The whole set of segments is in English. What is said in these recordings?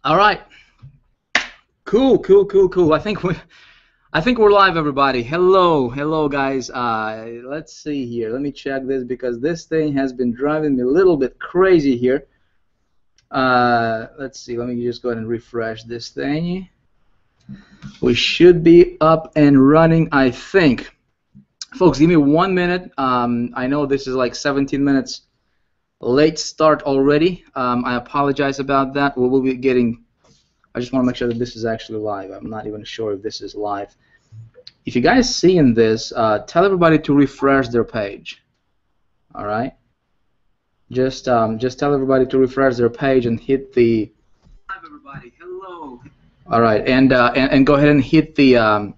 All right. Cool, cool, cool, cool. I think we're live, everybody. Hello, hello, guys. Let's see here. Let me check this because this thing has been driving me a little bit crazy here. Let's see. Let me just go ahead and refresh this thing. We should be up and running, I think. Folks, give me 1 minute. I know this is like 17 minutes late start already. I apologize about that. We will be getting. I just want to make sure that this is actually live. I'm not even sure if this is live. If you guys seeing this, tell everybody to refresh their page. All right. Just tell everybody to refresh their page and hit the. Hi, everybody. Hello. All right, and go ahead and hit the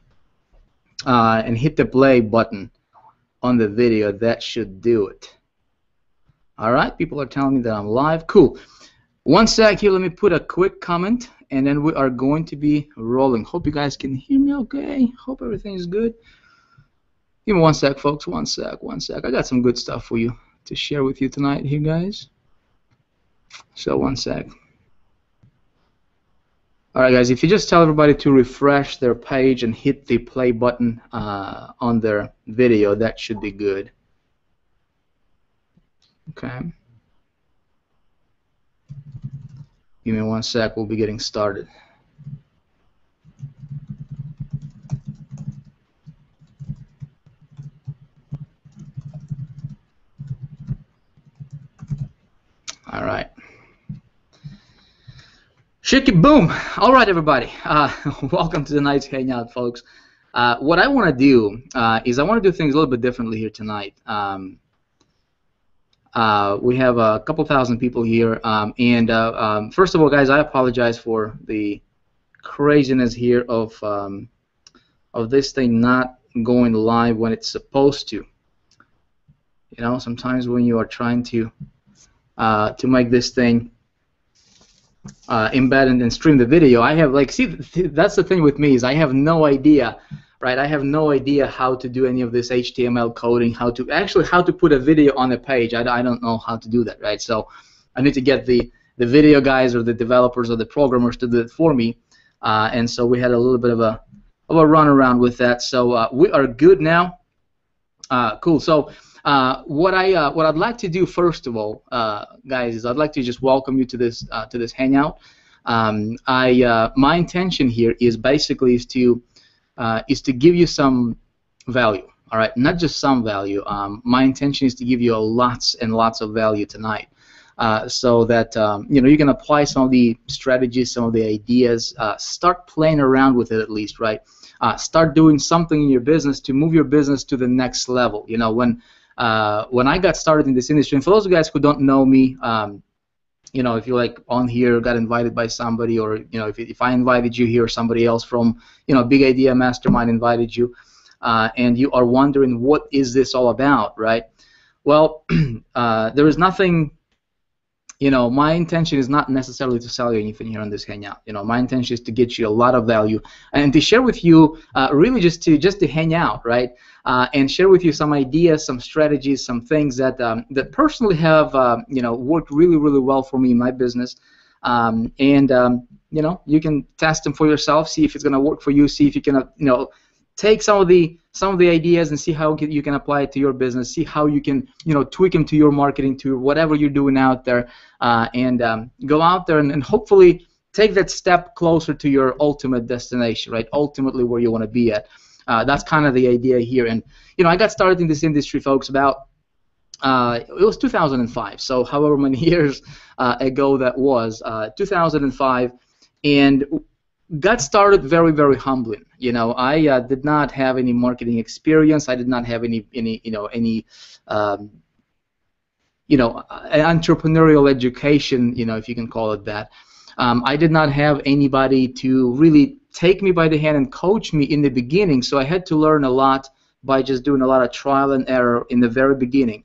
play button on the video. That should do it. All right. People are telling me that I'm live. Cool. One sec here. Let me put a quick comment. And then we are going to be rolling. Hope you guys can hear me okay. Hope everything is good. Give me 1 sec, folks. 1 sec, 1 sec. I got some good stuff for you to share with you tonight here, guys. So 1 sec. All right, guys. If you just tell everybody to refresh their page and hit the play button on their video, that should be good. Okay. Give me 1 sec. We'll be getting started. All right. Shiki boom. All right, everybody. Welcome to tonight's hangout, folks. What I want to do is I want to do things a little bit differently here tonight. We have a couple thousand people here, and first of all, guys, I apologize for the craziness here of this thing not going live when it's supposed to. You know, sometimes when you are trying to make this thing embed and then stream the video, I have like, see, that's the thing with me is I have no idea. Right, I have no idea how to do any of this HTML coding, how to put a video on a page. I don't know how to do that, right? So I need to get the video guys or the developers or the programmers to do it for me. And so we had a little bit of a run around with that. So we are good now. Cool. So what I'd like to do first of all, guys, is I'd like to just welcome you to this hangout. My intention here is basically is to give you some value, all right? Not just some value. My intention is to give you lots and lots of value tonight, so that you know, you can apply some of the strategies, some of the ideas. Start playing around with it at least, right? Start doing something in your business to move your business to the next level. You know, when I got started in this industry, and for those of you guys who don't know me, you know, if you're like on here, got invited by somebody, or you know, if I invited you here, or somebody else from, you know, Big Idea Mastermind invited you, and you are wondering what is this all about, right? Well, there is nothing. You know, my intention is not necessarily to sell you anything here on this hangout. You know, my intention is to get you a lot of value and to share with you, really just to hang out, right? And share with you some ideas, some strategies, some things that that personally have you know, worked really, really well for me in my business. You know, you can test them for yourself, see if it's going to work for you, see if you can you know, take some of the ideas and see how you can apply it to your business. See how you can, you know, tweak them to your marketing, to whatever you're doing out there, and go out there and hopefully take that step closer to your ultimate destination, right? Ultimately, where you want to be at. That's kind of the idea here. And you know, I got started in this industry, folks, about it was 2005. So however many years ago that was, 2005, and got started very, very humbling. You know, I did not have any marketing experience. I did not have any entrepreneurial education, you know, if you can call it that. I did not have anybody to really take me by the hand and coach me in the beginning, so I had to learn a lot by just doing a lot of trial and error in the very beginning.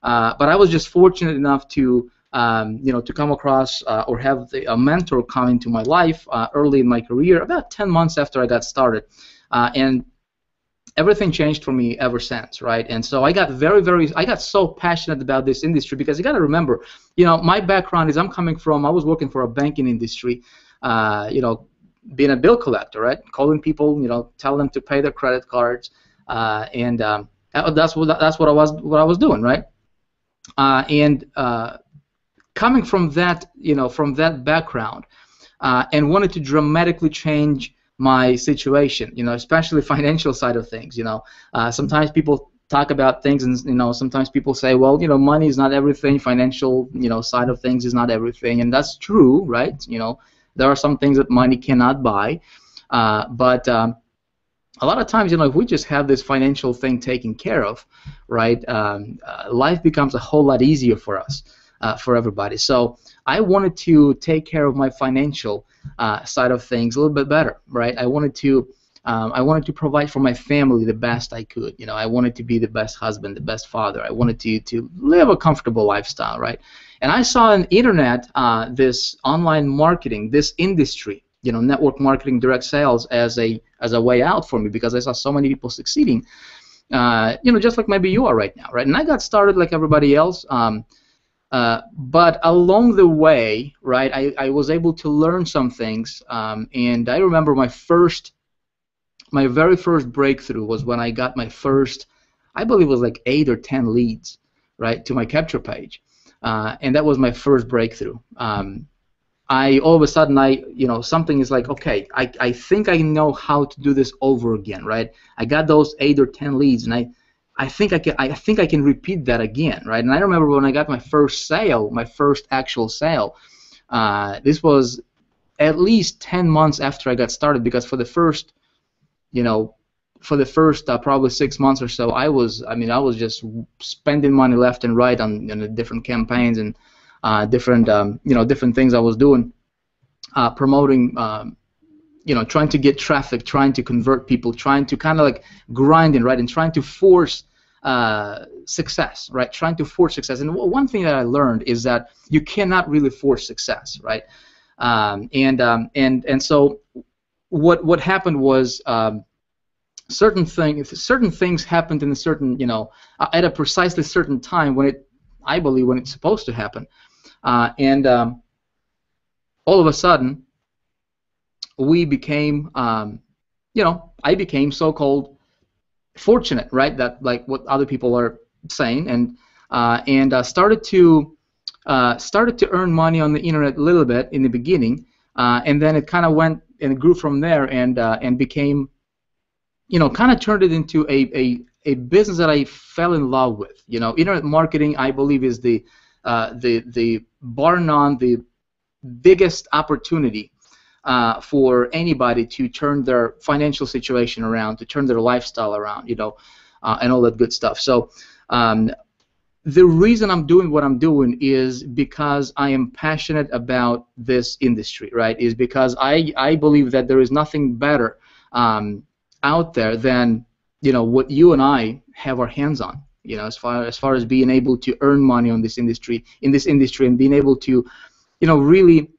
But I was just fortunate enough to you know, to come across or have a mentor come into my life early in my career, about 10 months after I got started, and everything changed for me ever since, right? And so I got I got so passionate about this industry because you got to remember, you know, my background is I was working for a banking industry. you know, being a bill collector, right? Calling people, you know, tell them to pay their credit cards, and that's what I was doing, right? And coming from that, you know, from that background, and wanted to dramatically change my situation, you know, especially financial side of things. You know, sometimes people talk about things, and you know, sometimes people say, well, you know, money is not everything. Financial, you know, side of things is not everything, and that's true, right? You know, there are some things that money cannot buy, but a lot of times, you know, if we just have this financial thing taken care of, right, life becomes a whole lot easier for us, for everybody. So I wanted to take care of my financial side of things a little bit better, right? I wanted to provide for my family the best I could. You know, I wanted to be the best husband, the best father. I wanted to live a comfortable lifestyle, right? And I saw on the internet this online marketing, this industry, you know, network marketing, direct sales as a way out for me, because I saw so many people succeeding, you know, just like maybe you are right now, right? And I got started like everybody else, but along the way, right, I was able to learn some things, and I remember my very first breakthrough was when I got my first, I believe it was like 8 or 10 leads, right, to my capture page, and that was my first breakthrough. All of a sudden, you know, something is like, okay, I think I know how to do this over again, right? I got those 8 or 10 leads, and I think I can repeat that again, right? And I remember when I got my first sale, my first actual sale. This was at least 10 months after I got started, because for the first, you know, probably 6 months or so, I was just spending money left and right on different campaigns and different you know, different things I was doing, promoting, you know, trying to get traffic, trying to convert people, trying to kind of like grinding, right, and trying to force success, right, trying to force success. And one thing that I learned is that you cannot really force success, right? And so what happened was, certain things happened in a certain, you know, at a precisely certain time when I believe when it's supposed to happen, and all of a sudden we became, you know, I became so-called fortunate, right? That, like what other people are saying, and started to earn money on the internet a little bit in the beginning, and then it kind of went and grew from there, and became, you know, kind of turned it into a business that I fell in love with. You know, internet marketing, I believe, is the bar none the biggest opportunity for anybody to turn their financial situation around, to turn their lifestyle around, you know, and all that good stuff. So the reason I'm doing what I'm doing is because I am passionate about this industry, right? Is because I believe that there is nothing better out there than, you know, what you and I have our hands on, you know, as far as being able to earn money on this industry, and being able to, you know, really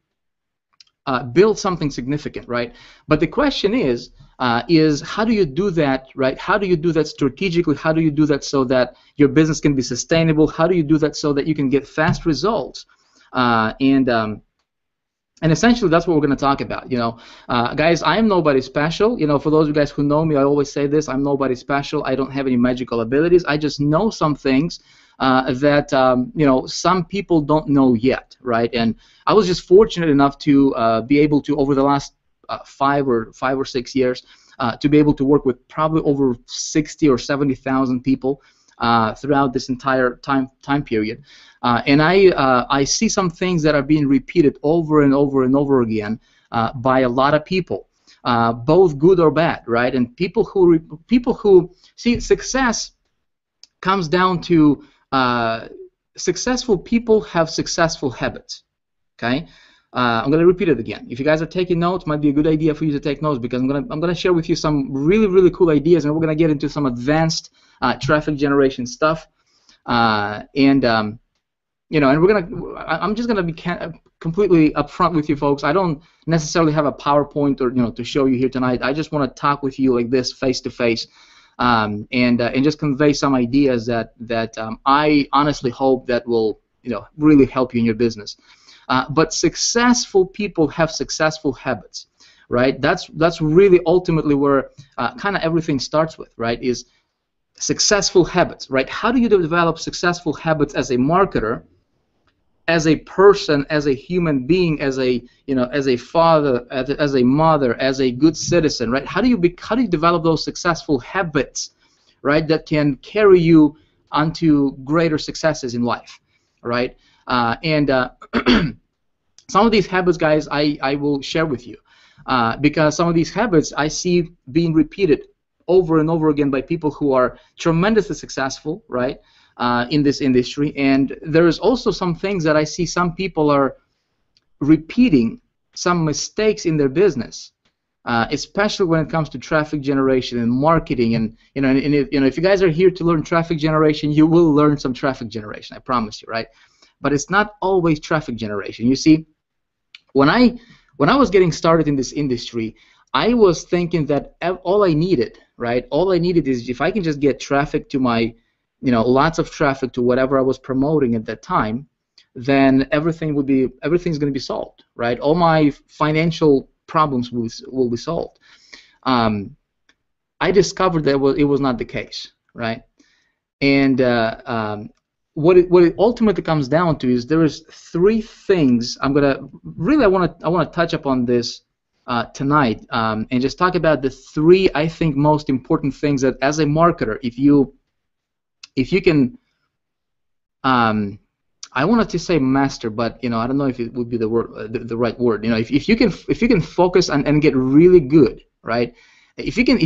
build something significant, right? But the question is how do you do that, right? How do you do that strategically? How do you do that so that your business can be sustainable? How do you do that so that you can get fast results? And essentially, that's what we're going to talk about. You know, guys, I am nobody special. You know, for those of you guys who know me, I always say this: I'm nobody special. I don't have any magical abilities. I just know some things that you know, some people don't know yet, right? And I was just fortunate enough to be able to, over the last 5 or 6 years, to be able to work with probably over 60 or 70,000 people throughout this entire time period. And I see some things that are being repeated over and over and over again by a lot of people, both good or bad, right? And people who see, success comes down to successful people have successful habits. Okay, I'm going to repeat it again. If you guys are taking notes, might be a good idea for you to take notes, because I'm going to share with you some really cool ideas, and we're going to get into some advanced traffic generation stuff, and you know, and I'm just going to be completely upfront with you folks. I don't necessarily have a PowerPoint or, you know, to show you here tonight. I just want to talk with you like this, face to face, and just convey some ideas that I honestly hope that will, you know, really help you in your business. But successful people have successful habits, right? That's really ultimately where kind of everything starts with, right? Is successful habits, right? How do you develop successful habits as a marketer, as a person, as a human being, as a as a father, as a mother, as a good citizen, right? How do you develop those successful habits, right? That can carry you onto greater successes in life, right? And some of these habits, guys, I will share with you because some of these habits I see being repeated over and over again by people who are tremendously successful, right? In this industry, and there's also some things that I see some people are repeating some mistakes in their business, especially when it comes to traffic generation and marketing. And if you guys are here to learn traffic generation, you will learn some traffic generation. I promise you, right? But it's not always traffic generation. You see, when I was getting started in this industry, I was thinking that all I needed, right? All I needed is if I can just get traffic to my lots of traffic to whatever I was promoting at that time, then everything's going to be solved, right? All my financial problems will be solved. I discovered that it was not the case, right? And what it ultimately comes down to is there is three things I want to touch upon this tonight, and just talk about the three I think most important things that as a marketer, if you can, I wanted to say master, but I don't know if it would be the word, the right word. If you can focus and get really good, right? If you can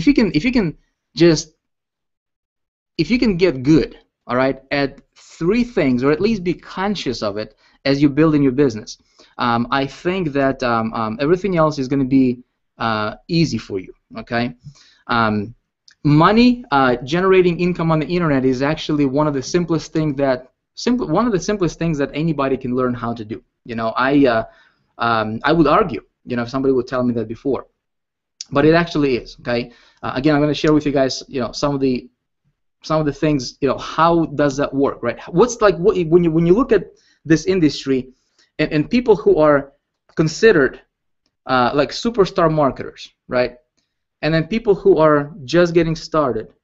get good, all right, at three things, or at least be conscious of it as you build in your business, I think that everything else is going to be easy for you. Okay. Money, generating income on the internet is actually one of the simplest things that anybody can learn how to do. I would argue, if somebody would tell me that before, but it actually is. Okay. Again, I'm going to share with you guys, some of the things, how does that work, right? When you look at this industry and people who are considered like superstar marketers, right? And then people who are just getting started,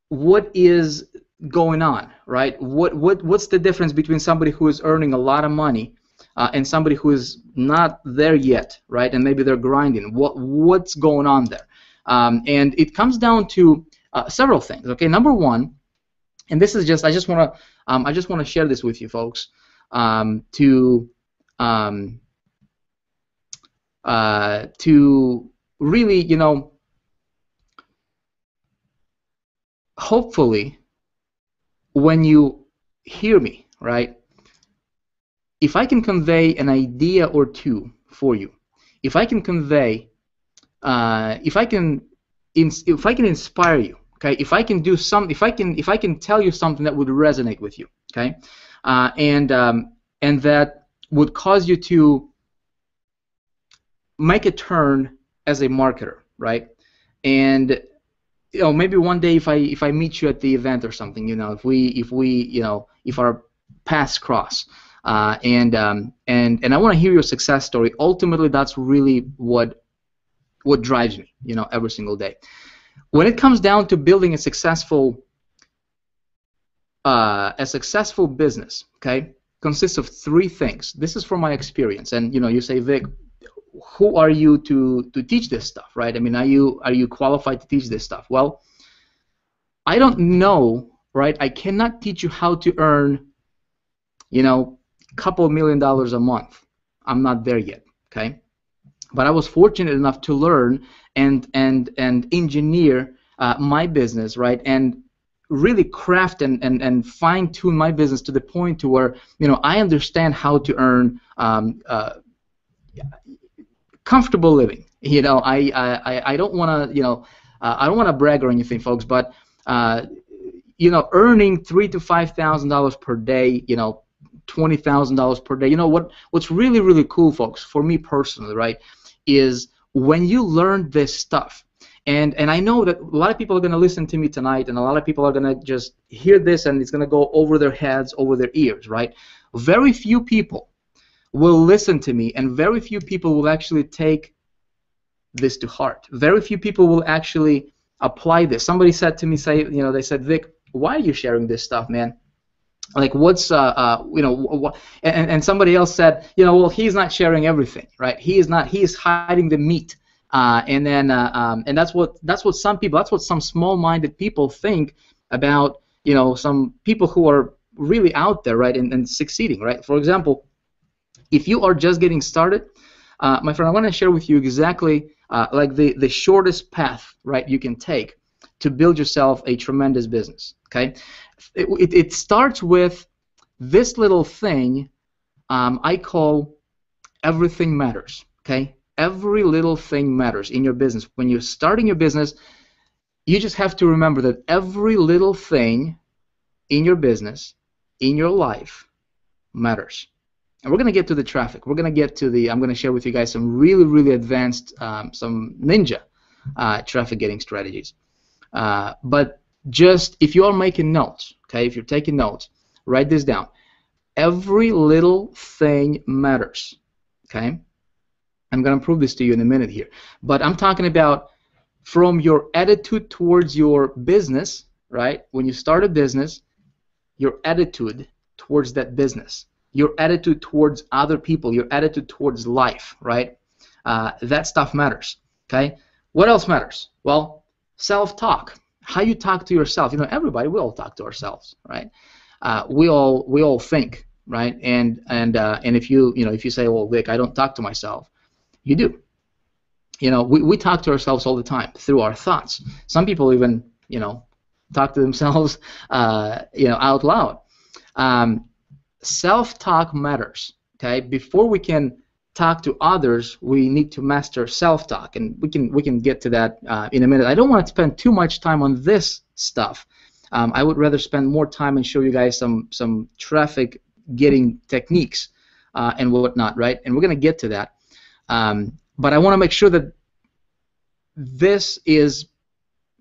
what is going on, right? What's the difference between somebody who is earning a lot of money and somebody who is not there yet, right? And maybe they're grinding. What's going on there? And it comes down to several things. Okay, number one, and this is I just want to share this with you folks to really, hopefully, when you hear me, right, if I can convey an idea or two for you, if I can convey, if I can inspire you, okay, if I can do some, if I can tell you something that would resonate with you, okay, and that would cause you to make a turn as a marketer, right? And maybe one day if I meet you at the event or something, if our paths cross, and I want to hear your success story. Ultimately, that's really what drives me, every single day. When it comes down to building a successful business, okay, consists of three things. This is from my experience, and you say, Vic, who are you to teach this stuff, right? I mean, are you qualified to teach this stuff? Well, I don't know, right? I cannot teach you how to earn, a couple $1 million a month. I'm not there yet, okay? But I was fortunate enough to learn and engineer my business, right? And really craft and fine-tune my business to the point to where I understand how to earn comfortable living. I don't want to I don't want to brag or anything, folks, but earning $3,000 to $5,000 per day, $20,000 per day. What's really, really cool, folks, for me personally, right, is when you learn this stuff. And I know that a lot of people are going to listen to me tonight, and a lot of people are going to just hear this, and it's going to go over their heads, over their ears, right? Very few people will listen to me, and very few people will actually take this to heart. Very few people will actually apply this. Somebody said to me, they said, Vic, why are you sharing this stuff, man? Like, what's and somebody else said, well, he's not sharing everything, right? He is hiding the meat, and that's what some small-minded people think about, some people who are really out there, right, and succeeding, right? For example, if you are just getting started, my friend, I want to share with you exactly like the shortest path, right, you can take to build yourself a tremendous business. Okay, it starts with this little thing I call everything matters. Okay, every little thing matters in your business. When you're starting your business, you just have to remember that every little thing in your business, in your life, matters. And we're going to get to the traffic. We're going to get to I'm going to share with you guys some really, really advanced, some ninja traffic getting strategies. But just, if you are making notes, okay, if you're taking notes, write this down. Every little thing matters, okay? I'm going to prove this to you in a minute here. But I'm talking about from your attitude towards your business, right? When you start a business, your attitude towards that business, your attitude towards other people, your attitude towards life, right? That stuff matters, okay? What else matters? Well, self-talk. How you talk to yourself. Everybody, we all talk to ourselves, right? We all think, right? And if you say, well, Vic, I don't talk to myself, you do. We talk to ourselves all the time through our thoughts. Some people even, talk to themselves, out loud. Self-talk matters. Okay, before we can talk to others, we need to master self-talk, and we can get to that in a minute. I don't want to spend too much time on this stuff. I would rather spend more time and show you guys some traffic getting techniques and whatnot, right? And we're going to get to that. But I want to make sure that this is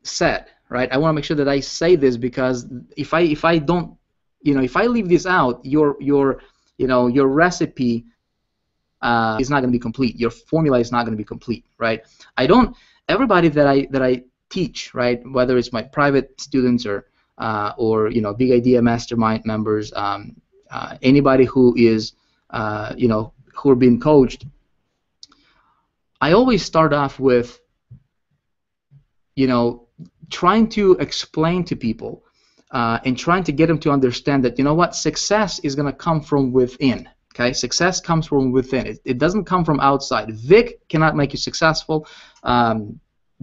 said, right? I want to make sure that I say this, because if I don't, if I leave this out, your recipe is not going to be complete. Your formula is not going to be complete, right? Everybody that I teach, right, whether it's my private students or Big Idea Mastermind members, anybody who is who are being coached, I always start off with trying to explain to people and trying to get them to understand that, what, success is going to come from within. Okay, success comes from within. It doesn't come from outside. Vic cannot make you successful.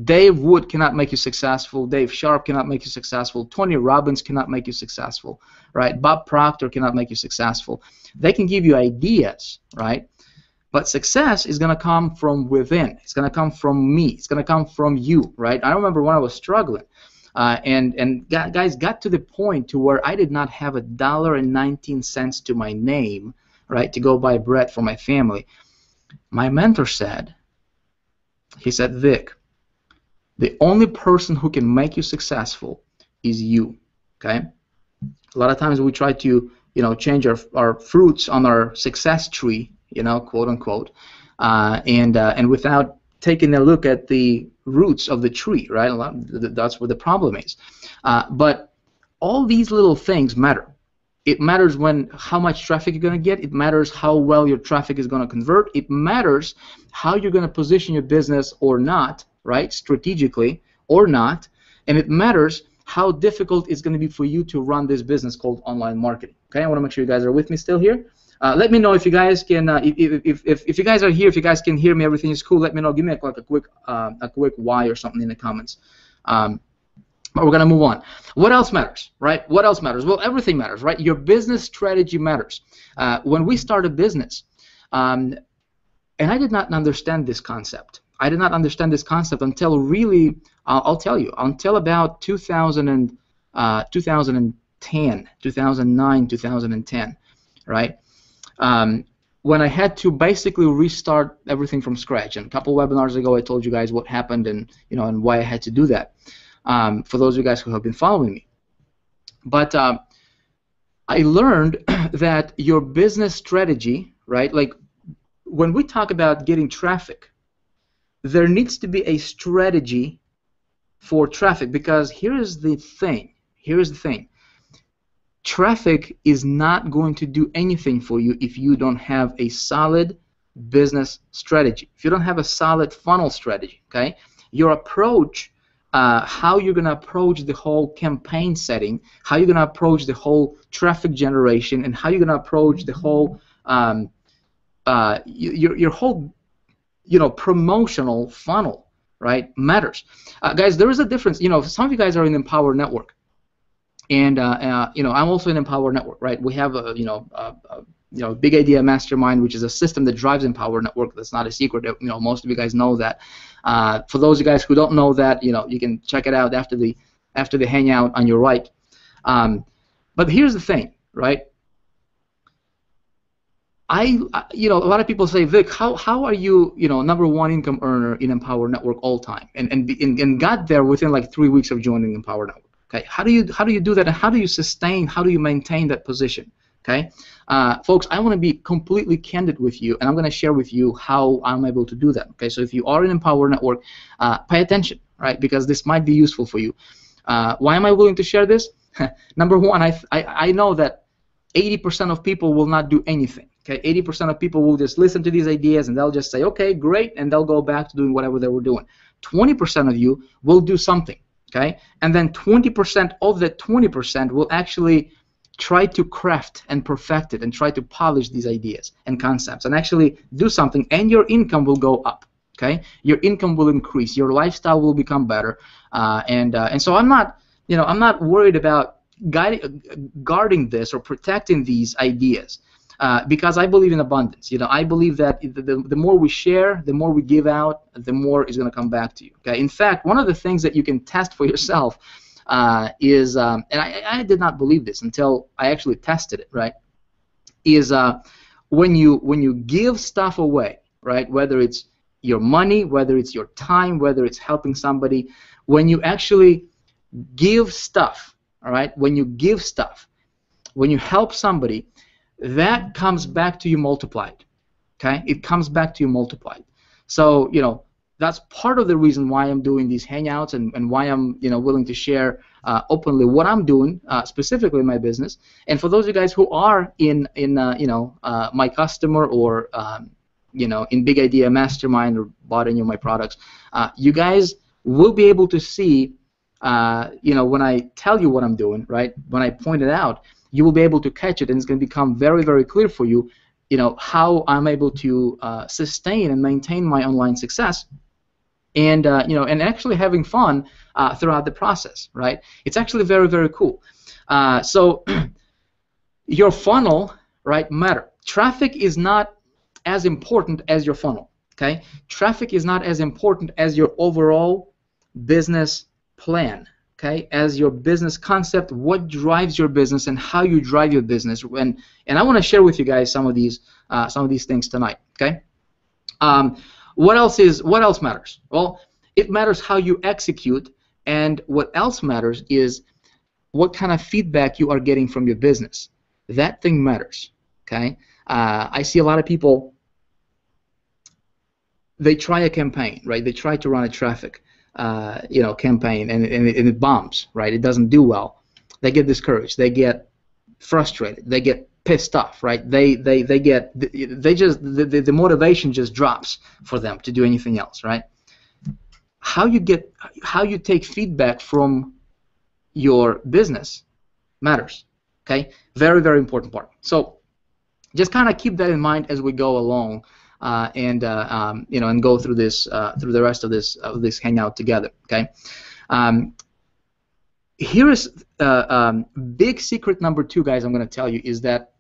Dave Wood cannot make you successful. Dave Sharp cannot make you successful. Tony Robbins cannot make you successful, right? Bob Proctor cannot make you successful. They can give you ideas, right? But success is going to come from within. It's going to come from me. It's going to come from you, right? I remember when I was struggling, and guys got to the point to where I did not have $1.19 to my name, right, to go buy bread for my family. My mentor said, he said, Vic, the only person who can make you successful is you. Okay? A lot of times we try to, change our fruits on our success tree, quote unquote, and without taking a look at the roots of the tree, right? That's where the problem is. But all these little things matter. It matters how much traffic you're going to get. It matters how well your traffic is going to convert. It matters how you're going to position your business or not, right, strategically or not. And it matters how difficult it's going to be for you to run this business called online marketing. Okay, I want to make sure you guys are with me still here. Let me know if you guys can, if you guys are here, if you guys can hear me, everything is cool. Let me know. Give me a quick Y or something in the comments. But we're going to move on. What else matters, right? What else matters? Well, everything matters, right? Your business strategy matters. When we start a business, and I did not understand this concept. I did not understand this concept until really, I'll tell you, until about 2010, 2009, 2010, right? When I had to basically restart everything from scratch. And a couple webinars ago, I told you guys what happened and and why I had to do that. For those of you guys who have been following me. But I learned that your business strategy, right, like when we talk about getting traffic, there needs to be a strategy for traffic, because here's the thing. Traffic is not going to do anything for you if you don't have a solid business strategy. If you don't have a solid funnel strategy, okay? Your approach, how you're going to approach the whole campaign setting, how you're going to approach the whole traffic generation, and how you're going to approach the whole your whole promotional funnel, right, matters. Guys, there is a difference. Some of you guys are in Empower Network, and I'm also in Empower Network, right? We have a Big Idea Mastermind, which is a system that drives Empower Network. That's not a secret. Most of you guys know that. For those of you guys who don't know that, you can check it out after the hangout on your right. But here's the thing, right? A lot of people say, Vic, how are you, #1 income earner in Empower Network all time, and got there within like 3 weeks of joining Empower Network? Okay, how do you do that, and how do you maintain that position? Okay, folks, I want to be completely candid with you, and I'm going to share with you how I'm able to do that. Okay, so if you are in Empower Network, pay attention, right? Because this might be useful for you. Why am I willing to share this? #1, I know that 80% of people will not do anything. Okay, 80% of people will just listen to these ideas and they'll just say, okay, great, and they'll go back to doing whatever they were doing. 20% of you will do something, okay, and then 20% of that 20% will actually try to craft and perfect it and try to polish these ideas and concepts and actually do something, and your income will go up. Okay, your income will increase, your lifestyle will become better, and so I'm not worried about guarding this or protecting these ideas. Because I believe in abundance. I believe that the more we share, the more we give out, the more is going to come back to you. Okay. In fact, one of the things that you can test for yourself is, and I did not believe this until I actually tested it, right? Is when you give stuff away, right? Whether it's your money, whether it's your time, whether it's helping somebody, when you actually give stuff, all right? When you give stuff, when you help somebody, that comes back to you multiplied. Okay, it comes back to you multiplied. So that's part of the reason why I'm doing these hangouts and why I'm willing to share openly what I'm doing specifically in my business. And for those of you guys who are in my customer or in Big Idea Mastermind or bought any of my products, you guys will be able to see when I tell you what I'm doing, right? When I point it out, you will be able to catch it, and it's going to become very, very clear for you, how I'm able to sustain and maintain my online success, and and actually having fun throughout the process, right? It's actually very, very cool. So your funnel, right, matter. Traffic is not as important as your funnel. Okay, traffic is not as important as your overall business plan. Okay, as your business concept, what drives your business and how you drive your business, and I want to share with you guys some of these things tonight. Okay, what else matters? Well, it matters how you execute, and what else matters is what kind of feedback you are getting from your business. That thing matters. Okay, I see a lot of people. They try a campaign, right? They try to run a traffic campaign, and it bombs, right? It doesn't do well. They get discouraged. They get frustrated. They get pissed off, right? The motivation just drops for them to do anything else, right? How you take feedback from your business matters. Okay, very, very important part. So just kind of keep that in mind as we go along. And go through this through the rest of this hangout together. Okay. Here is big secret number 2, guys. I'm going to tell you is that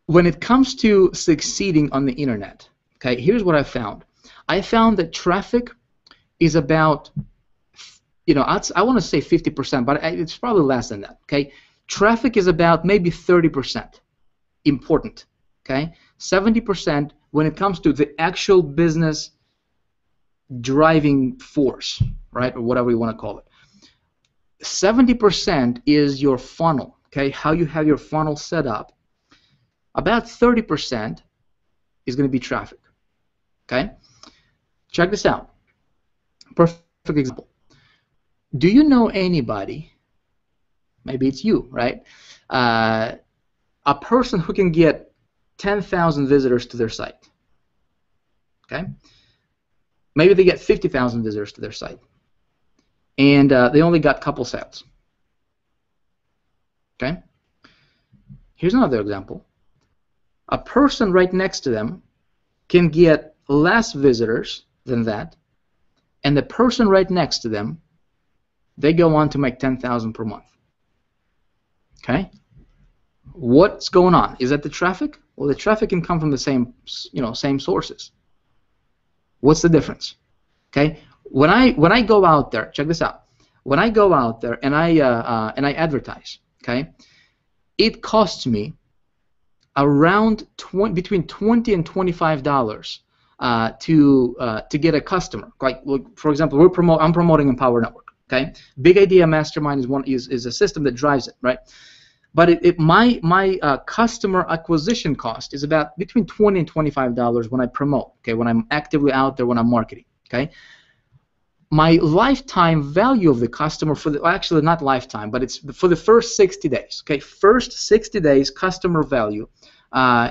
when it comes to succeeding on the internet, okay, here's what I found. I found that traffic is about, I want to say 50%, but it's probably less than that. Okay, traffic is about maybe 30% important. Okay, 70% when it comes to the actual business driving force, right, or whatever you want to call it. 70% is your funnel, okay, how you have your funnel set up. about 30% is going to be traffic. Okay? Check this out. Perfect example. Do you know anybody, maybe it's you, right? A person who can get 10,000 visitors to their site. Okay? Maybe they get 50,000 visitors to their site. And they only got a couple sales. Okay? Here's another example. A person right next to them can get less visitors than that, and the person right next to them, they go on to make 10,000 per month. Okay? What's going on? Is that the traffic? Well, the traffic can come from the same, same sources. What's the difference? Okay? When I go out there, check this out. When I go out there and I advertise, okay, it costs me around between $20 and $25 to get a customer. Like, for example, I'm promoting Empower Network. Okay, Big Idea Mastermind is a system that drives it, right? But my customer acquisition cost is about between $20 and $25 when I promote. Okay, when I'm actively out there, when I'm marketing. Okay, my lifetime value of the customer actually not lifetime, but it's for the first 60 days. Okay, first 60 days customer value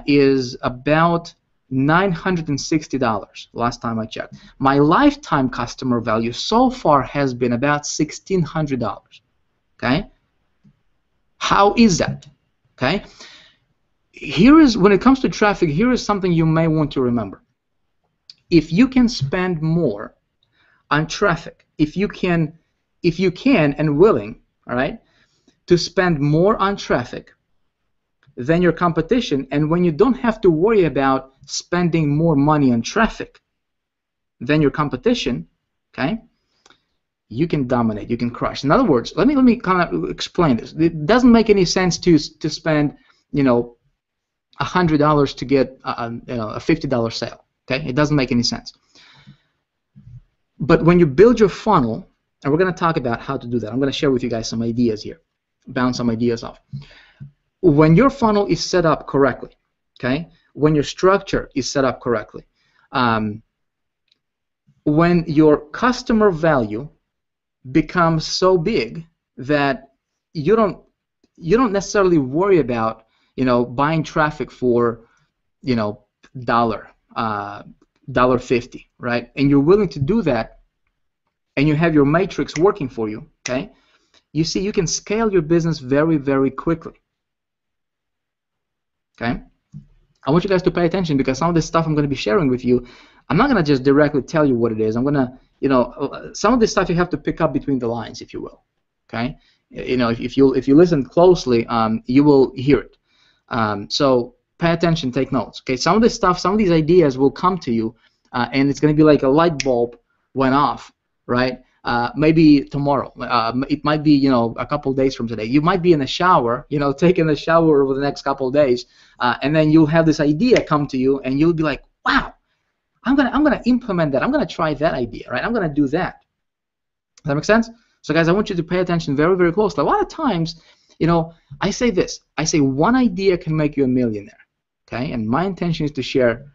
is about $960 last time I checked. My lifetime customer value so far has been about $1,600. Okay, how is that? Okay, when it comes to traffic, here is something you may want to remember. If you can spend more on traffic, if you can and willing, all right, to spend more on traffic than your competition, and when you don't have to worry about spending more money on traffic than your competition, okay, you can dominate, you can crush. In other words, let me kind of explain this. It doesn't make any sense to spend, $100 to get a $50 sale. Okay, it doesn't make any sense. But when you build your funnel, and we're going to talk about how to do that. I'm going to share with you guys some ideas here, bounce some ideas off. When your funnel is set up correctly, okay, when your structure is set up correctly, when your customer value becomes so big that you don't necessarily worry about buying traffic for $1.50, right? And you're willing to do that, and you have your matrix working for you, okay? You see, you can scale your business very, very quickly. Okay? I want you guys to pay attention, because some of this stuff I'm going to be sharing with you, I'm not going to just directly tell you what it is. I'm going to, some of this stuff you have to pick up between the lines, if you will. Okay? If you listen closely, you will hear it. So pay attention, take notes. Okay? Some of this stuff, some of these ideas will come to you, and it's going to be like a light bulb went off, right? Maybe tomorrow. It might be, a couple days from today. You might be in the shower, taking a shower over the next couple of days, and then you'll have this idea come to you, and you'll be like, "Wow, I'm gonna implement that. I'm gonna try that idea, right? I'm gonna do that." Does that make sense? So, guys, I want you to pay attention very, very closely. A lot of times, I say this. I say one idea can make you a millionaire. Okay, and my intention is to share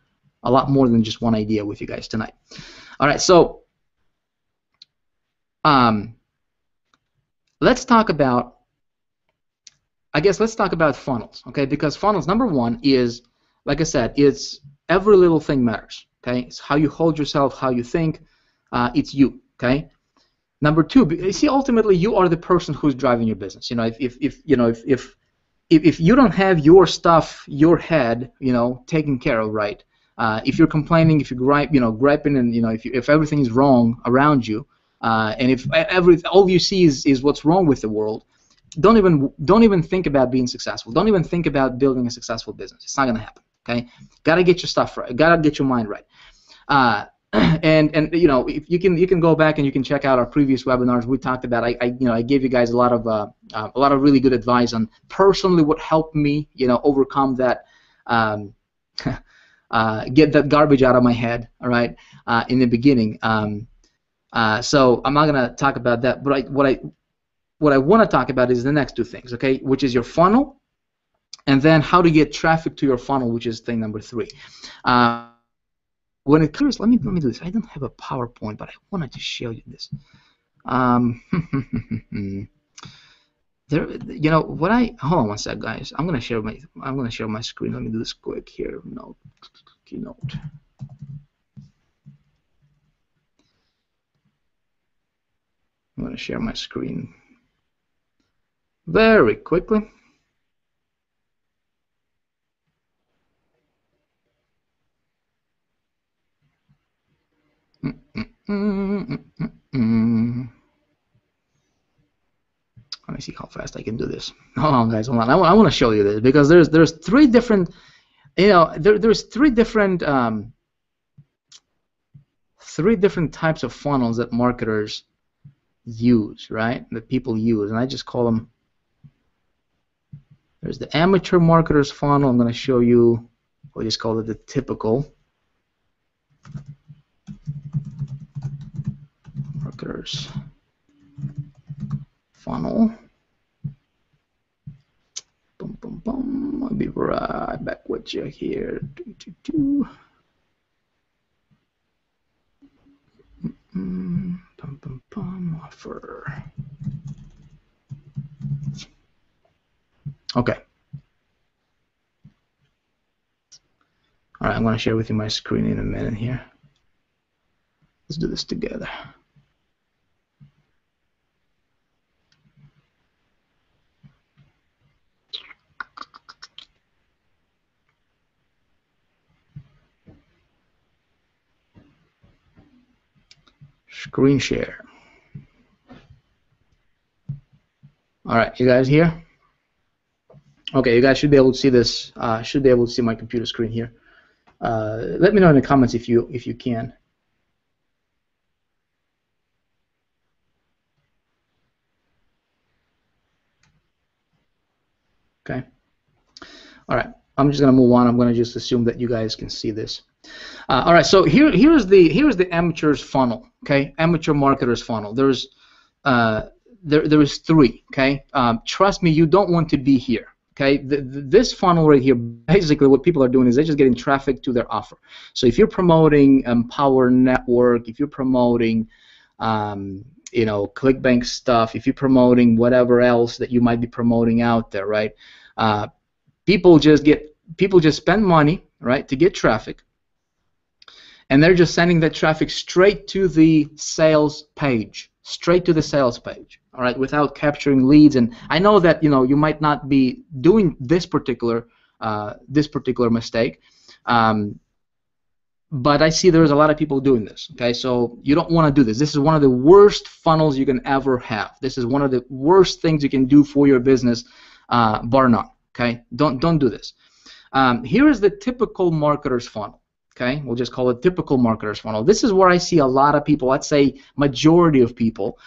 a lot more than just one idea with you guys tonight. All right, so. Let's talk about funnels, okay? Because funnels, number one, is, like I said, it's every little thing matters, okay? It's how you hold yourself, how you think. It's you, okay? Number two, you see, ultimately, you are the person who's driving your business. If you don't have your stuff, your head, taken care of right, if you're complaining, if you're griping, and if everything is wrong around you. And if all you see is what's wrong with the world, don't even think about being successful. Don't even think about building a successful business. It's not going to happen. Okay, gotta get your stuff right. Gotta get your mind right. And if you can go back and you can check out our previous webinars. We talked about I gave you guys a lot of really good advice on personally what helped me overcome that. Get that garbage out of my head. All right, in the beginning. So I'm not going to talk about that, but what I want to talk about is the next two things, okay? Which is your funnel and then how to get traffic to your funnel, which is thing number 3. When it comes, let me do this. I don't have a PowerPoint, but I wanted to show you this. There, you know what hold on one sec, guys. I'm gonna share my screen. Let me do this quick here. Keynote. I'm gonna share my screen very quickly. Let me see how fast I can do this. Hold on, guys. Hold on. I want to show you this because there's 3 different, you know, there's 3 different types of funnels that marketers use, right? That people use, and I just call them. There's the amateur marketer's funnel. I'm going to show you. We'll just call it the typical marketer's funnel. Boom, boom, boom. I'll be right back with you here. Bum, bum, bum. Offer. Okay. All right, I'm going to share with you my screen in a minute here. Let's do this together. Screen share. All right, you guys here? Okay, you guys should be able to see this. Should be able to see my computer screen here. Let me know in the comments if you can. Okay. All right. I'm just gonna move on. I'm gonna just assume that you guys can see this. All right. So here's the amateur's funnel. Okay, amateur marketer's funnel. There's 3. Okay. Trust me, you don't want to be here. Okay, this funnel right here, basically what people are doing is they're just getting traffic to their offer. So if you're promoting Power Network, if you're promoting, you know, ClickBank stuff, if you're promoting whatever else that you might be promoting out there, right? People just spend money, right, to get traffic, and they're just sending that traffic straight to the sales page. Straight to the sales page, all right, without capturing leads. And I know that you might not be doing this particular mistake, but I see there's a lot of people doing this. Okay, so you don't want to do this. This is one of the worst funnels you can ever have. This is one of the worst things you can do for your business, bar none. Okay, don't do this. Here is the typical marketer's funnel. Okay, we'll just call it typical marketer's funnel. This is where I see a lot of people, let's say majority of people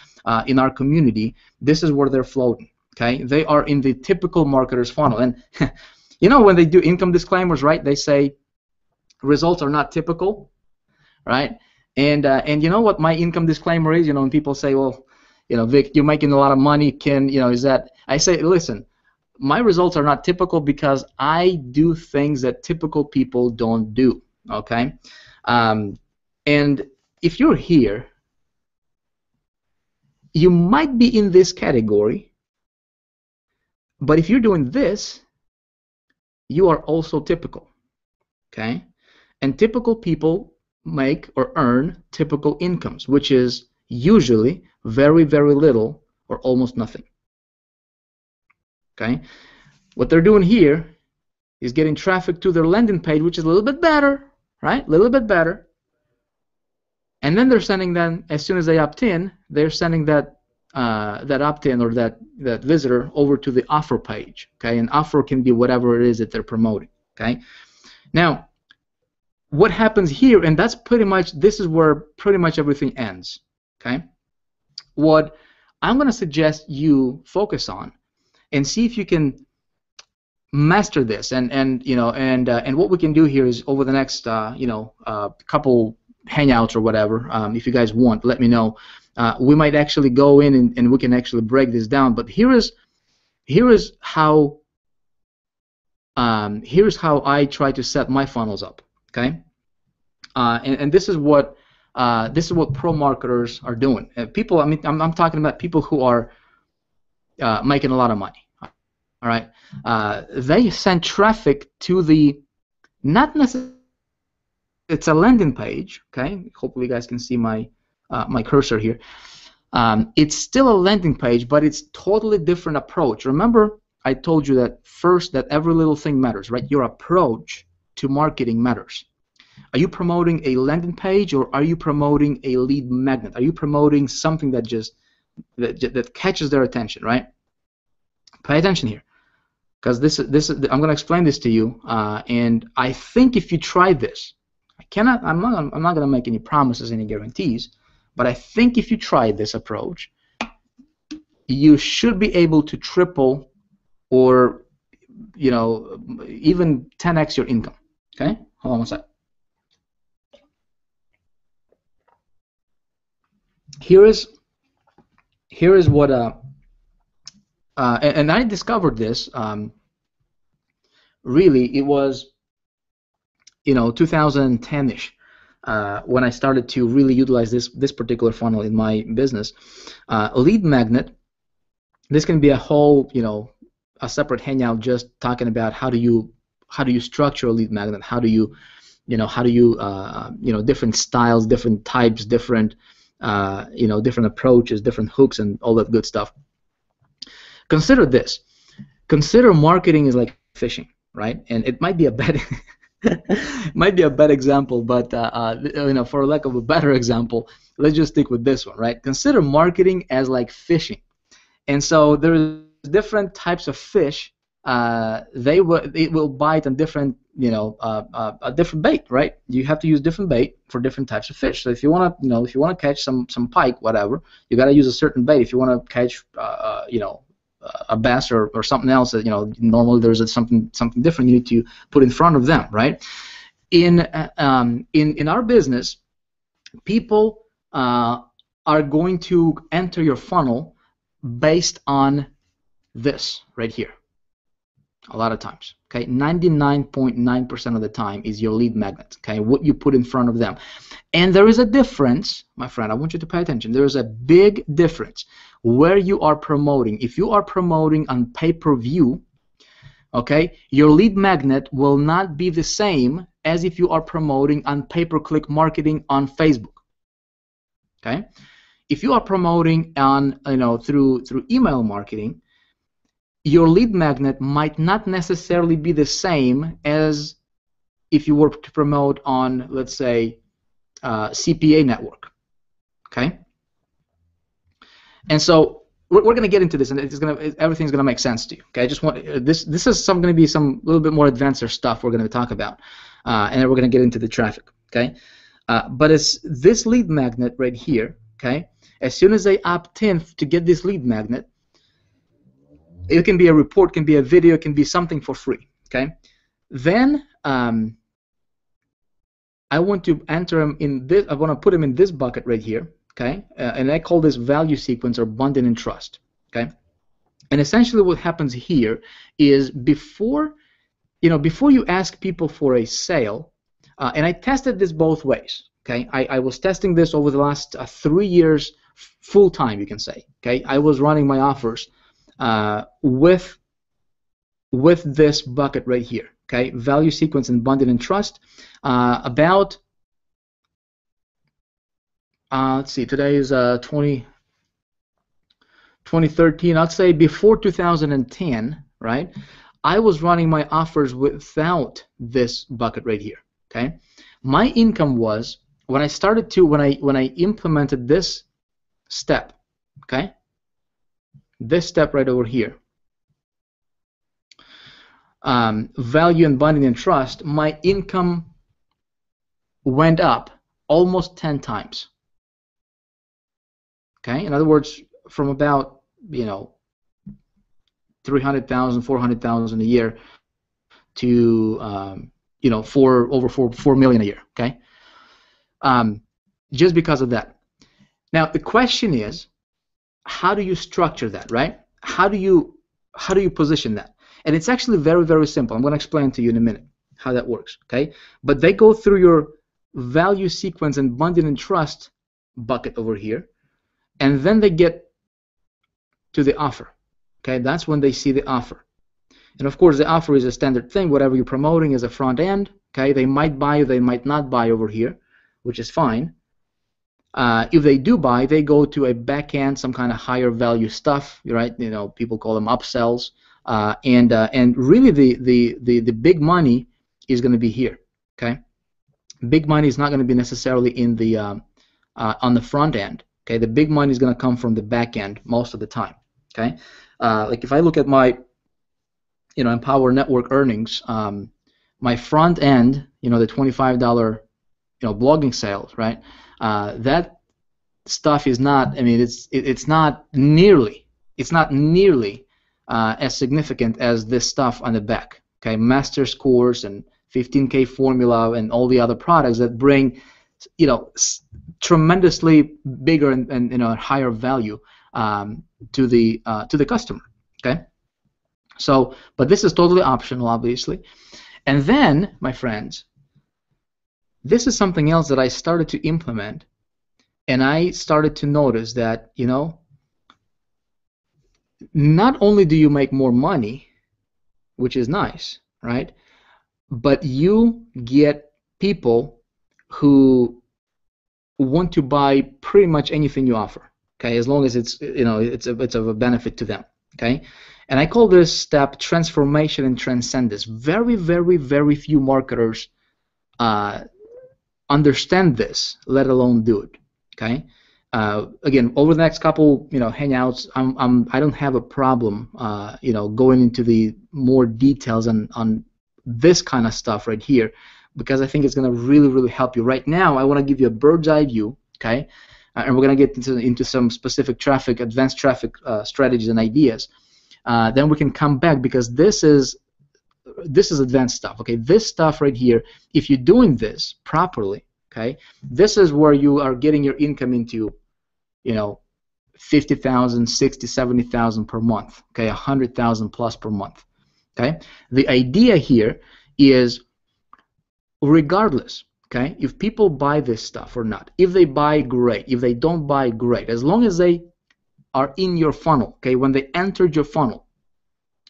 in our community, this is where they're floating. Okay, they are in the typical marketer's funnel. And when they do income disclaimers, right, they say results are not typical, right? And you know what my income disclaimer is? When people say, well, Vic, you're making a lot of money, is that, I say, listen, my results are not typical because I do things that typical people don't do. Okay, and if you're here, you might be in this category, but if you're doing this, you are also typical. Okay, and typical people make or earn typical incomes, which is usually very, very little or almost nothing. Okay, what they're doing here is getting traffic to their landing page, which is a little bit better. Right, a little bit better, and then they're sending them, as soon as they opt in, they're sending that opt-in or that visitor over to the offer page. Okay, and offer can be whatever it is that they're promoting. Okay, now what happens here, and that's pretty much, this is where pretty much everything ends. Okay, what I'm going to suggest you focus on and see if you can master this, and what we can do here is over the next couple hangouts or whatever, if you guys want, let me know. We might actually go in and we can actually break this down. But here is how here's how I try to set my funnels up. Okay, and this is what pro marketers are doing. People, I mean, I'm talking about people who are making a lot of money. All right, they send traffic to the not necessarily. It's a landing page. Okay, hopefully you guys can see my my cursor here. It's still a landing page, but it's totally different approach. Remember, I told you that first that every little thing matters, right? Your approach to marketing matters. Are you promoting a landing page or are you promoting a lead magnet? Are you promoting something that just that catches their attention, right? Pay attention here, because I'm going to explain this to you, and I think if you try this, I'm not going to make any promises, any guarantees, but I think if you try this approach, you should be able to triple or, you know, even 10x your income. Okay, hold on one sec. Here is what and I discovered this. Really, it was, you know, 2010ish when I started to really utilize this particular funnel in my business. Lead magnet. This can be a whole, you know, a separate hangout just talking about how do you structure a lead magnet, how do you different styles, different types, different different approaches, different hooks, and all that good stuff. Consider this. Consider marketing is like fishing, right? And it might be a bad example, but for lack of a better example, let's just stick with this one, right? Consider marketing as like fishing, and so there's different types of fish. It will bite on different, a different bait, right? You have to use different bait for different types of fish. So if you want to, catch some pike, whatever, you got to use a certain bait. If you want to catch, a bass or something else, normally there's something different you need to put in front of them, right? In our business, people are going to enter your funnel based on this right here. A lot of times, okay, 99.9% of the time is your lead magnet, okay, what you put in front of them. And there is a difference, my friend, I want you to pay attention. There is a big difference where you are promoting. If you are promoting on pay-per-view, okay, your lead magnet will not be the same as if you are promoting on pay-per-click marketing on Facebook, okay? If you are promoting on, through email marketing, your lead magnet might not necessarily be the same as if you were to promote on, let's say, CPA network, okay? And so we're going to get into this, and everything's going to make sense to you, okay? I just want this is going to be some little bit more advanced stuff we're going to talk about, and then we're going to get into the traffic, okay? But it's this lead magnet right here, okay? As soon as they opt in to get this lead magnet, it can be a report, can be a video, can be something for free, okay? Then I want to enter them in this. I want to put them in this bucket right here, okay? And I call this value sequence or bonding and trust, okay? And essentially, what happens here is before you ask people for a sale, and I tested this both ways, okay? I was testing this over the last 3 years, full time, you can say, okay? I was running my offers with this bucket right here, okay? Value sequence and bonding and trust. About let's see, today is 2013. I'd say before 2010, right? I was running my offers without this bucket right here, okay? My income was when I implemented this step, okay? This step right over here, value and bonding and trust, my income went up almost 10 times. Okay, in other words, from about 300,000, 400,000 a year to over 4 million a year. Okay, just because of that. Now the question is, how do you structure that, right? How do you position that? And it's actually very, very simple. I'm going to explain to you in a minute how that works, okay? But they go through your value sequence and bonding and trust bucket over here, and then they get to the offer, okay? That's when they see the offer. And of course, the offer is a standard thing. Whatever you're promoting is a front end, okay? They might buy, they might not buy over here, which is fine. If they do buy, they go to a back end, some kind of higher value stuff, right? You know, people call them upsells, and really the big money is going to be here, okay? Big money is not going to be necessarily in the on the front end, okay? The big money is going to come from the back end most of the time, okay? Like if I look at my, you know, Empower Network earnings, my front end, you know, the $25, you know, blogging sales, right? That stuff is not. I mean, it's not nearly as significant as this stuff on the back. Okay, master's course and 15K formula and all the other products that bring, you know, tremendously bigger and you know, higher value to the customer. Okay, so but this is totally optional, obviously. And then, my friends, this is something else that I started to implement, and I started to notice that, you know, not only do you make more money, which is nice, right, but you get people who want to buy pretty much anything you offer, okay, as long as it's, you know, it's of a benefit to them, okay? And I call this step transformation and transcendence. Very, very, very few marketers understand this, let alone do it. Okay. Again, over the next couple, you know, hangouts, I don't have a problem, you know, going into the more details on this kind of stuff right here, because I think it's going to really, really help you. Right now, I want to give you a bird's eye view. Okay, and we're going to get into some specific traffic, advanced traffic strategies and ideas. Then we can come back, because this is advanced stuff. Okay, this stuff right here, if you're doing this properly, okay, this is where you are getting your income into, you know, 50,000, 60, 70,000 per month. Okay, 100,000 plus per month. Okay, the idea here is, regardless, okay, if people buy this stuff or not, if they buy, great. If they don't buy, great. As long as they are in your funnel, okay, when they entered your funnel,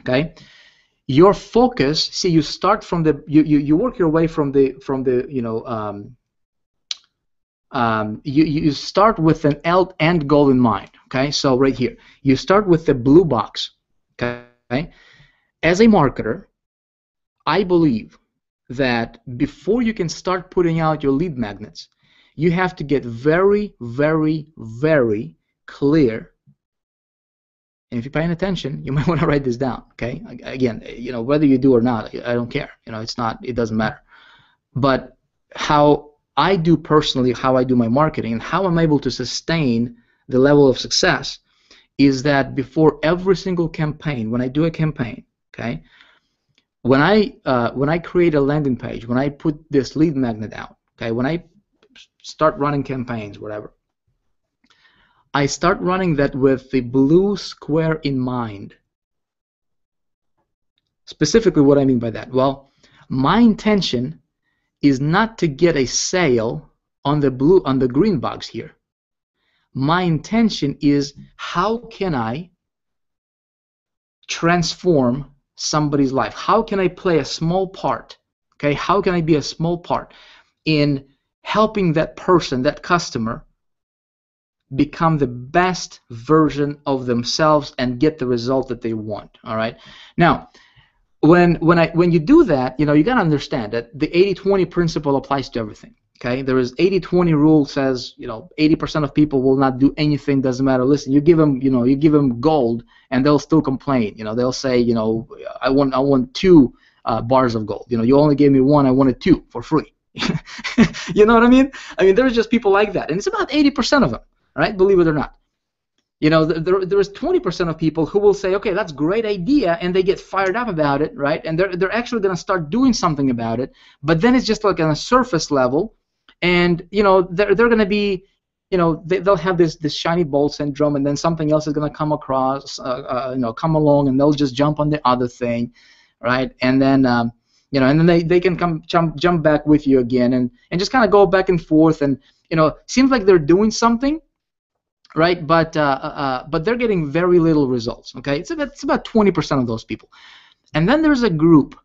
okay, your focus. See, you start from the you work your way from the you know. You start with an end goal in mind. Okay, so right here, you start with the blue box. Okay, as a marketer, I believe that before you can start putting out your lead magnets, you have to get very, very, very clear. And if you're paying attention, you might want to write this down. Okay, again, you know, whether you do or not, I don't care. You know, it doesn't matter. But how I do personally, how I do my marketing, and how I'm able to sustain the level of success is that before every single campaign, when I do a campaign, okay, when I create a landing page, when I put this lead magnet out, okay, when I start running campaigns, whatever, I start running that with the blue square in mind. Specifically, what I mean by that? Well, my intention is not to get a sale on the green box here. My intention is, how can I transform somebody's life? How can I play a small part? Okay, how can I be a small part in helping that person, that customer, become the best version of themselves and get the result that they want? All right. Now, when you do that, you know, you got to understand that the 80-20 principle applies to everything. Okay, there is 80-20 rule says, you know, 80% of people will not do anything. Doesn't matter. Listen, you give them gold and they'll still complain. You know, they'll say, you know, I want 2 bars of gold. You know, you only gave me 1. I wanted 2 for free. You know what I mean? I mean, there's just people like that, and it's about 80% of them, right? Believe it or not. You know, there is 20% of people who will say, okay, that's a great idea, and they get fired up about it, right? And they're actually going to start doing something about it, but then it's just like on a surface level, and you know, they're going to be they'll have this shiny ball syndrome, and then something else is going to come across, come along, and they'll just jump on the other thing, right? And then and then they can come jump back with you again, and just kind of go back and forth, and seems like they're doing something, right? But they're getting very little results. Okay, it's about 20% of those people, and then there's a group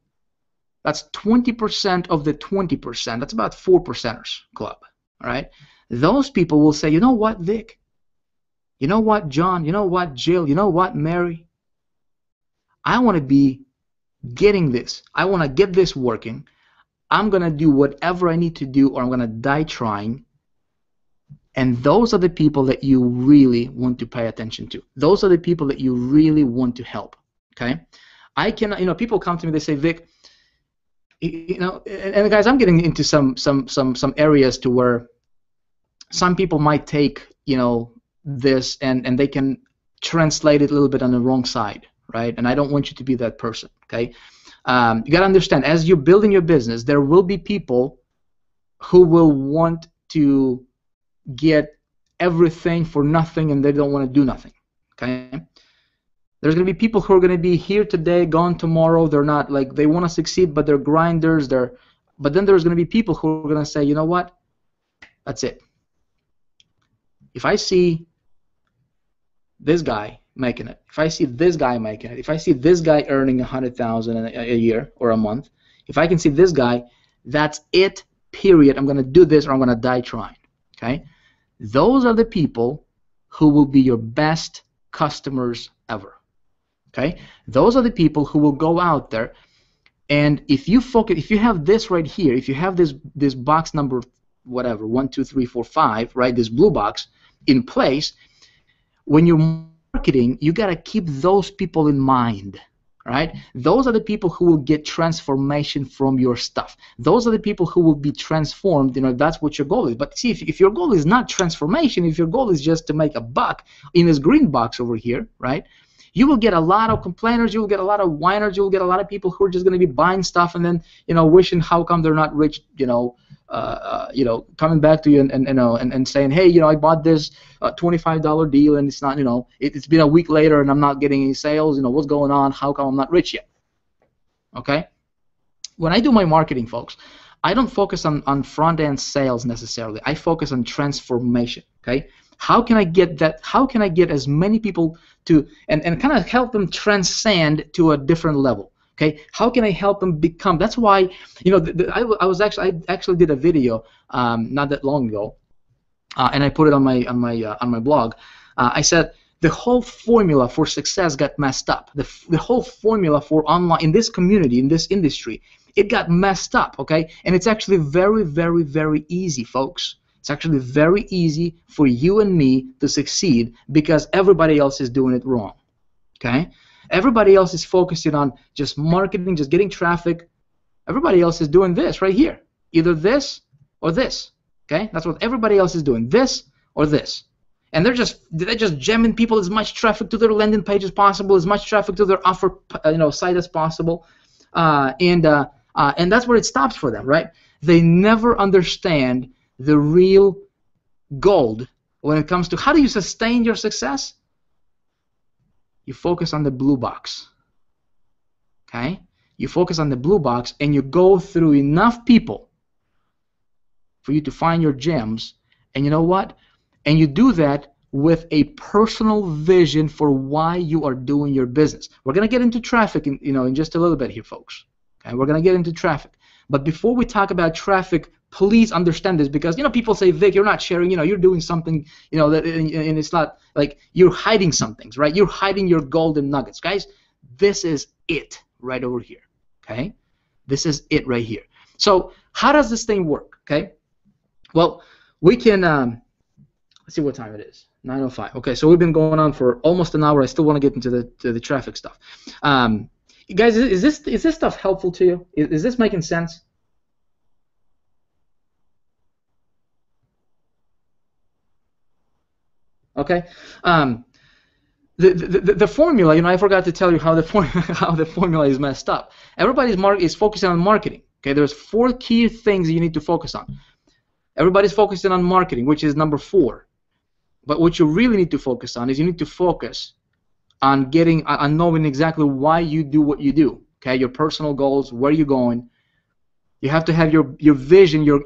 that's 20% of the 20%. That's about 4%ers club. All right, those people will say, you know what, Vic? You know what, John? You know what, Jill? You know what, Mary? I want to be getting this. I want to get this working. I'm going to do whatever I need to do, or I'm going to die trying. And those are the people that you really want to pay attention to. Those are the people that you really want to help. Okay? I can, people come to me, they say, Vic, and guys, I'm getting into some areas to where some people might take, this and they can translate it a little bit on the wrong side, right? And I don't want you to be that person, okay? You got to understand, as you're building your business, there will be people who will want to get everything for nothing, and they don't want to do nothing, okay? There's going to be people who are going to be here today, gone tomorrow. They're not, like, they want to succeed, but they're grinders. But then there's going to be people who are going to say, you know what? That's it. If I see this guy making it, if I see this guy making it, if I see this guy earning $100,000 a year or a month, if I can see this guy, that's it, period. I'm going to do this, or I'm going to die trying, okay? Those are the people who will be your best customers ever. Okay, those are the people who will go out there, and if you focus, if you have this right here, if you have this box number, whatever, 1, 2, 3, 4, 5, right, this blue box in place, when you're marketing, you gotta keep those people in mind, right? Those are the people who will get transformation from your stuff. Those are the people who will be transformed. If that's what your goal is. But see, if your goal is not transformation, if your goal is just to make a buck in this green box over here, right? You will get a lot of complainers, you will get a lot of whiners, you will get a lot of people who are just going to be buying stuff and then, wishing how come they're not rich, coming back to you and saying, hey, I bought this $25 deal and it's not, it's been a week later and I'm not getting any sales, what's going on, how come I'm not rich yet? Okay? When I do my marketing, folks, I don't focus on front-end sales necessarily. I focus on transformation, okay? How can I get that? How can I get as many people to and kind of help them transcend to a different level? Okay, how can I help them become? That's why I actually did a video not that long ago, and I put it on my blog. I said the whole formula for success got messed up. The whole formula for online in this community, in this industry, it got messed up. Okay, and it's actually very, very, very easy, folks. It's actually very easy for you and me to succeed because everybody else is doing it wrong. Okay? Everybody else is focusing on just marketing, just getting traffic. Everybody else is doing this right here. Either this or this. Okay? That's what everybody else is doing. This or this. And they're just jamming people as much traffic to their landing page as possible, as much traffic to their offer site as possible. And that's where it stops for them, right? They never understand the real gold when it comes to how do you sustain your success. You focus on the blue box. Okay? You focus on the blue box and you go through enough people for you to find your gems, and you know what? And you do that with a personal vision for why you are doing your business. We're going to get into traffic in just a little bit here, folks. Okay? We're going to get into traffic. But before we talk about traffic, please understand this, because people say, Vic, you're not sharing, you're doing something, that, and it's not like you're hiding some things, right? You're hiding your golden nuggets, guys. This is it right over here, okay? This is it right here. So how does this thing work, okay? Well, we can let's see what time it is. 9:05. Okay, so we've been going on for almost an hour. I still want to get into the traffic stuff. Guys, is this stuff helpful to you? Is this making sense? Okay, the formula, I forgot to tell you how the formula is messed up. Everybody's is focusing on marketing. Okay, there's 4 key things you need to focus on. Everybody's focusing on marketing, which is number 4. But what you really need to focus on is you need to focus on knowing exactly why you do what you do. Okay, your personal goals, where you're going. You have to have your vision, you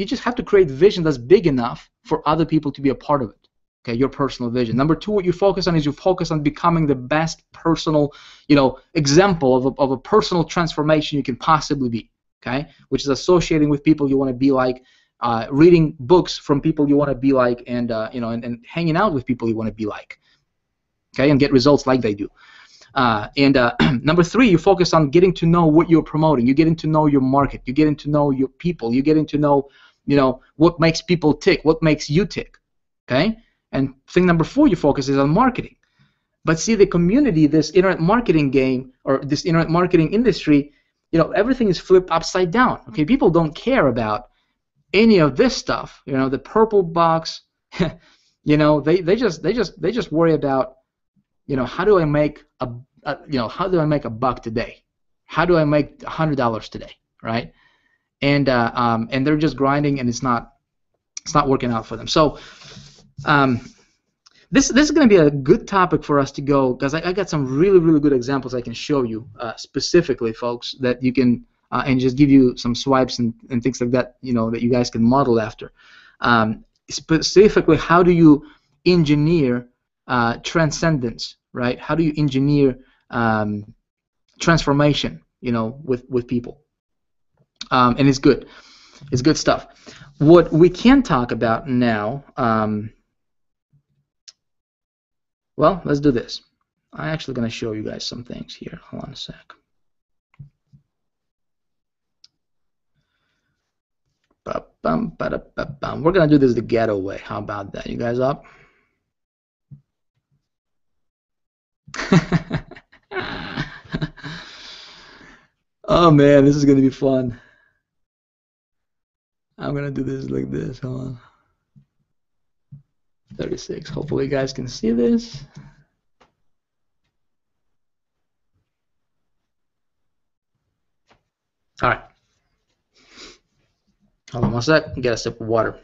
just have to create vision that's big enough for other people to be a part of it. Okay, your personal vision. Number two, what you focus on is you focus on becoming the best personal, example of a personal transformation you can possibly be. Okay, which is associating with people you want to be like, reading books from people you want to be like, and and hanging out with people you want to be like. Okay, and get results like they do. Number three, you focus on getting to know what you're promoting. You're getting to know your market. You're getting to know your people. You're getting to know, what makes people tick, what makes you tick. Okay? And thing number four, you focus is on marketing. But see, the community, this internet marketing game, or this internet marketing industry, everything is flipped upside down. Okay? People don't care about any of this stuff. The purple box. They just worry about, how do I make how do I make a buck today? How do I make $100 today, right? And they're just grinding, and it's not working out for them. So this is going to be a good topic for us to go, because I got some really good examples I can show you specifically, folks, that you can and just give you some swipes and things like that, that you guys can model after. Specifically, how do you engineer transcendence, right? How do you engineer transformation, with people? And it's good. It's good stuff. What we can talk about now, well, let's do this. I'm actually going to show you guys some things here. Hold on a sec. We're going to do this the ghetto way. How about that? You guys up? Oh man, this is gonna be fun. I'm gonna do this like this. Hold on. 36. Hopefully you guys can see this. All right. Hold on one sec. Get a sip of water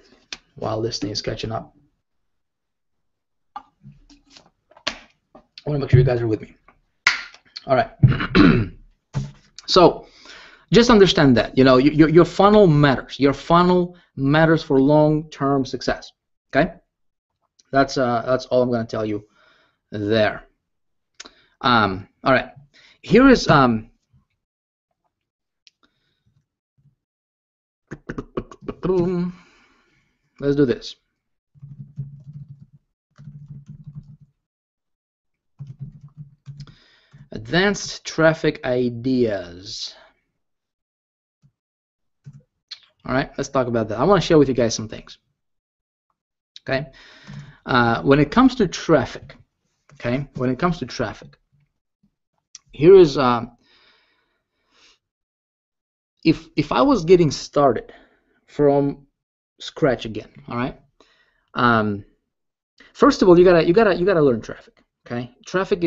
while this thing is catching up. I want to make sure you guys are with me. All right. So, just understand that your funnel matters. Your funnel matters for long-term success. Okay. That's all I'm going to tell you there. All right. Here is let's do this. Advanced traffic ideas. All right, let's talk about that. I want to share with you guys some things. Okay, when it comes to traffic, here is if I was getting started from scratch again. All right. First of all, you gotta learn traffic. Okay, traffic.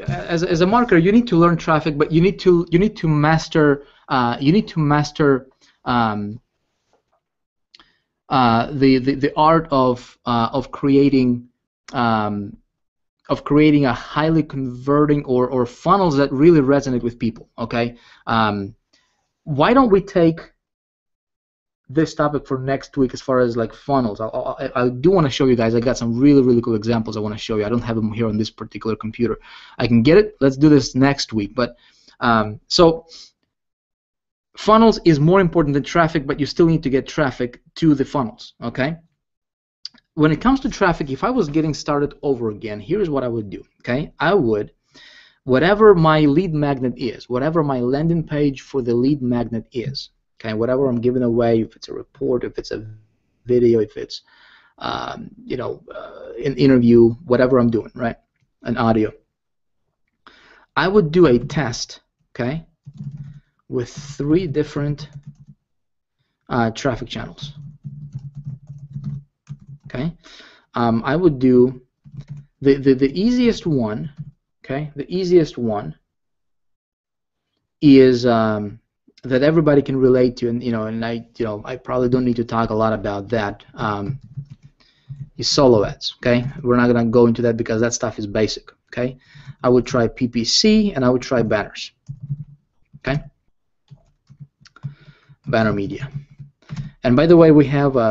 As a marketer, you need to learn traffic, but you need to master the art of creating a highly converting or funnels that really resonate with people. Okay, why don't we take this topic for next week as far as like funnels? I do want to show you guys. I got some really cool examples I want to show you. I don't have them here on this particular computer. I can get it. Let's do this next week. But so funnels is more important than traffic, but you still need to get traffic to the funnels. Okay. When it comes to traffic, if I was getting started over again, here's what I would do. Okay, I would, whatever my lead magnet is, whatever my landing page for the lead magnet is. Okay, whatever I'm giving away, if it's a report, if it's a video, if it's an interview, whatever I'm doing, right, an audio, I would do a test, okay, with 3 different traffic channels. Okay, I would do the easiest one. Okay, the easiest one is that everybody can relate to, and I probably don't need to talk a lot about that. is solo ads. Okay, we're not gonna go into that because that stuff is basic. Okay, I would try PPC and I would try banners. Okay, banner media. And by the way, we have you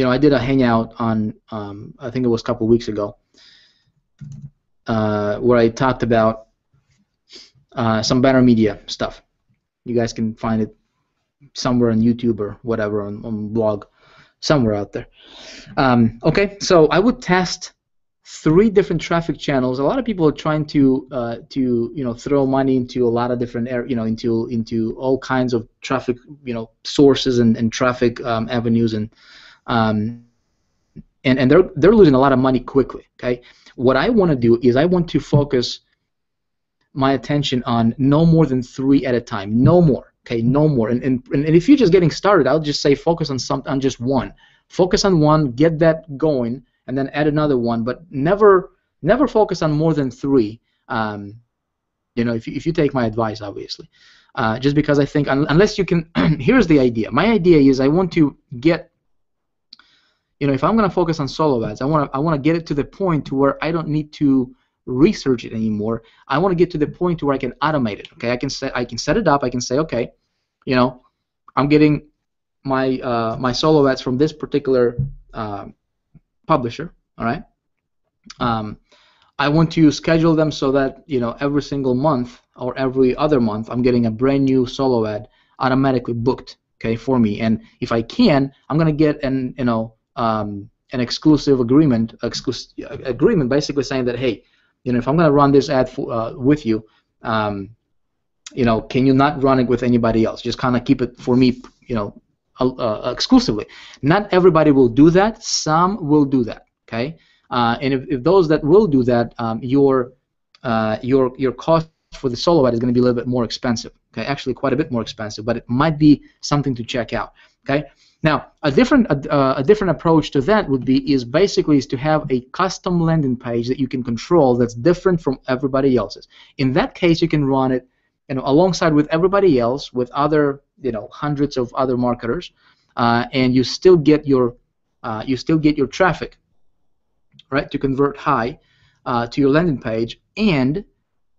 know, I did a hangout on I think it was a couple weeks ago where I talked about some banner media stuff. You guys can find it somewhere on YouTube or whatever, on blog, somewhere out there. Okay, so I would test 3 different traffic channels. A lot of people are trying to you know, throw money into a lot of different you know, into all kinds of traffic, you know, sources and traffic avenues, and they're losing a lot of money quickly. Okay, what I want to do is I want to focus my attention on no more than 3 at a time, no more. Okay, no more. And if you're just getting started, I'll just say focus on just one. Focus on one, get that going, and then add another one. But never focus on more than 3. You know, if you take my advice, obviously, just because I think unless you can. Here's the idea. My idea is I want to get. You know, if I'm going to focus on solo ads, I want to get it to the point to where I don't need to research it anymore. I want to get to the point to where I can automate it. Okay, I can set it up. I can say, okay, you know, I'm getting my my solo ads from this particular publisher. All right. I want to schedule them so that, you know, every single month or every other month I'm getting a brand new solo ad automatically booked. Okay, for me. And if I can, I'm gonna get an exclusive agreement, basically saying that, hey, you know, if I'm going to run this ad with you, you know, can you not run it with anybody else? Just kind of keep it for me, you know, exclusively. Not everybody will do that. Some will do that. Okay, and if those that will do that, your cost for the solo ad is going to be a little bit more expensive. Okay, actually quite a bit more expensive, but it might be something to check out. Okay. Now, a different approach to that would be is to have a custom landing page that you can control that's different from everybody else's. In that case, you can run it, you know, alongside with everybody else, with other, you know, hundreds of other marketers, and you still get your traffic, right, to convert high to your landing page. And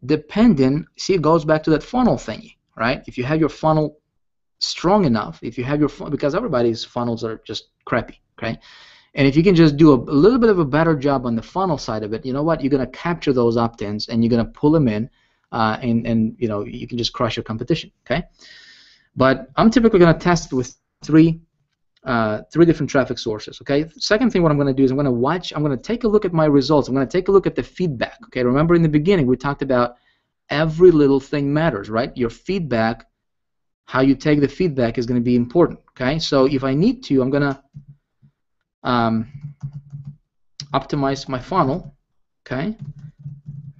depending, see, it goes back to that funnel thingy, right? If you have your funnel strong enough, if you have your because everybody's funnels are just crappy, okay? And if you can just do a little bit of a better job on the funnel side of it, you know what? You're gonna capture those opt-ins and you're gonna pull them in, and you know, you can just crush your competition, okay? But I'm typically gonna test it with 3 different traffic sources, okay? Second thing, what I'm gonna do is I'm gonna take a look at my results. I'm gonna take a look at the feedback, okay? Remember in the beginning we talked about every little thing matters, right? Your feedback. How you take the feedback is going to be important. Okay, so if I need to, I'm going to optimize my funnel. Okay,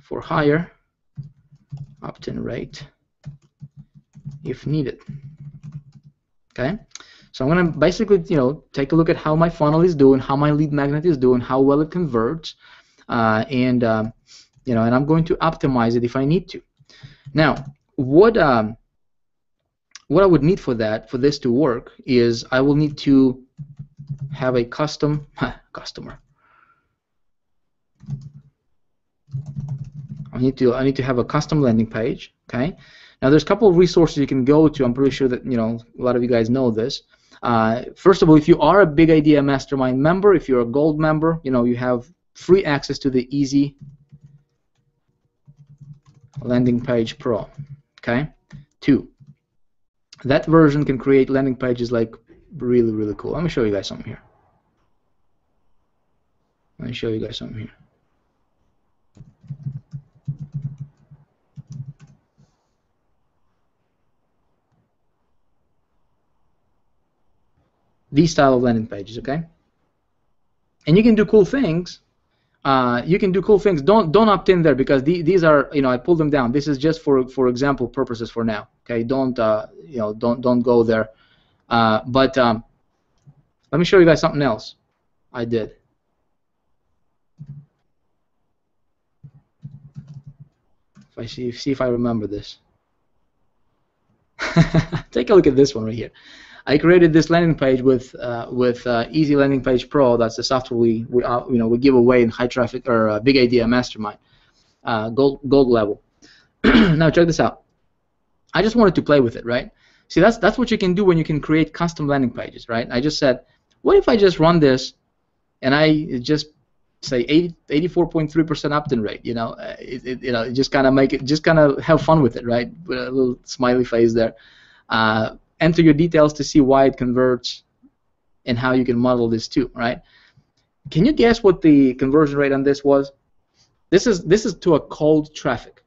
for higher opt-in rate if needed. Okay, so I'm going to basically, you know, take a look at how my funnel is doing, how my lead magnet is doing, how well it converts, and you know, and I'm going to optimize it if I need to. Now, what I would need for this to work is I will need to have a custom customer. I need to have a custom landing page. Okay. Now there's a couple of resources you can go to. I'm pretty sure that, you know, a lot of you guys know this. First of all, if you are a Big Idea Mastermind member, if you're a gold member, you know, you have free access to the Easy Landing Page Pro. Okay. 2. That version can create landing pages like really, really cool. Let me show you guys something here. These style of landing pages, okay? And you can do cool things. Don't opt in there because these are, you know, I pulled them down. This is just for example purposes for now. Okay, don't you know, don't go there. But let me show you guys something else I did. If I see if I remember this. Take a look at this one right here. I created this landing page with Easy Landing Page Pro. That's the software we give away in high traffic or Big Idea Mastermind, gold level. Now check this out. I just wanted to play with it, right? See, that's what you can do when you can create custom landing pages, right? I just said, what if I just run this, and I just say 84.3% opt-in rate? Just kind of make it, just kind of have fun with it, right? With a little smiley face there. Enter your details to see why it converts, and how you can model this too, right? Can you guess what the conversion rate on this was? This is to a cold traffic.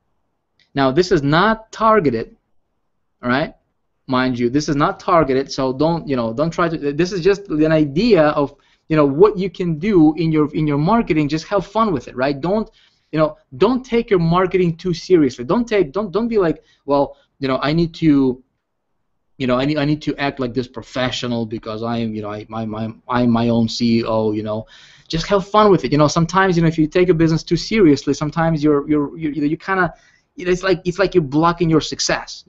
Now this is not targeted, all right? Mind you, this is not targeted, so don't try to. This is just an idea of what you can do in your marketing. Just have fun with it, right? Don't take your marketing too seriously. Don't be like, well, I need to I need to act like this professional because I'm my own CEO. Just have fun with it. Sometimes if you take a business too seriously, sometimes you kind of it's like you're blocking your success.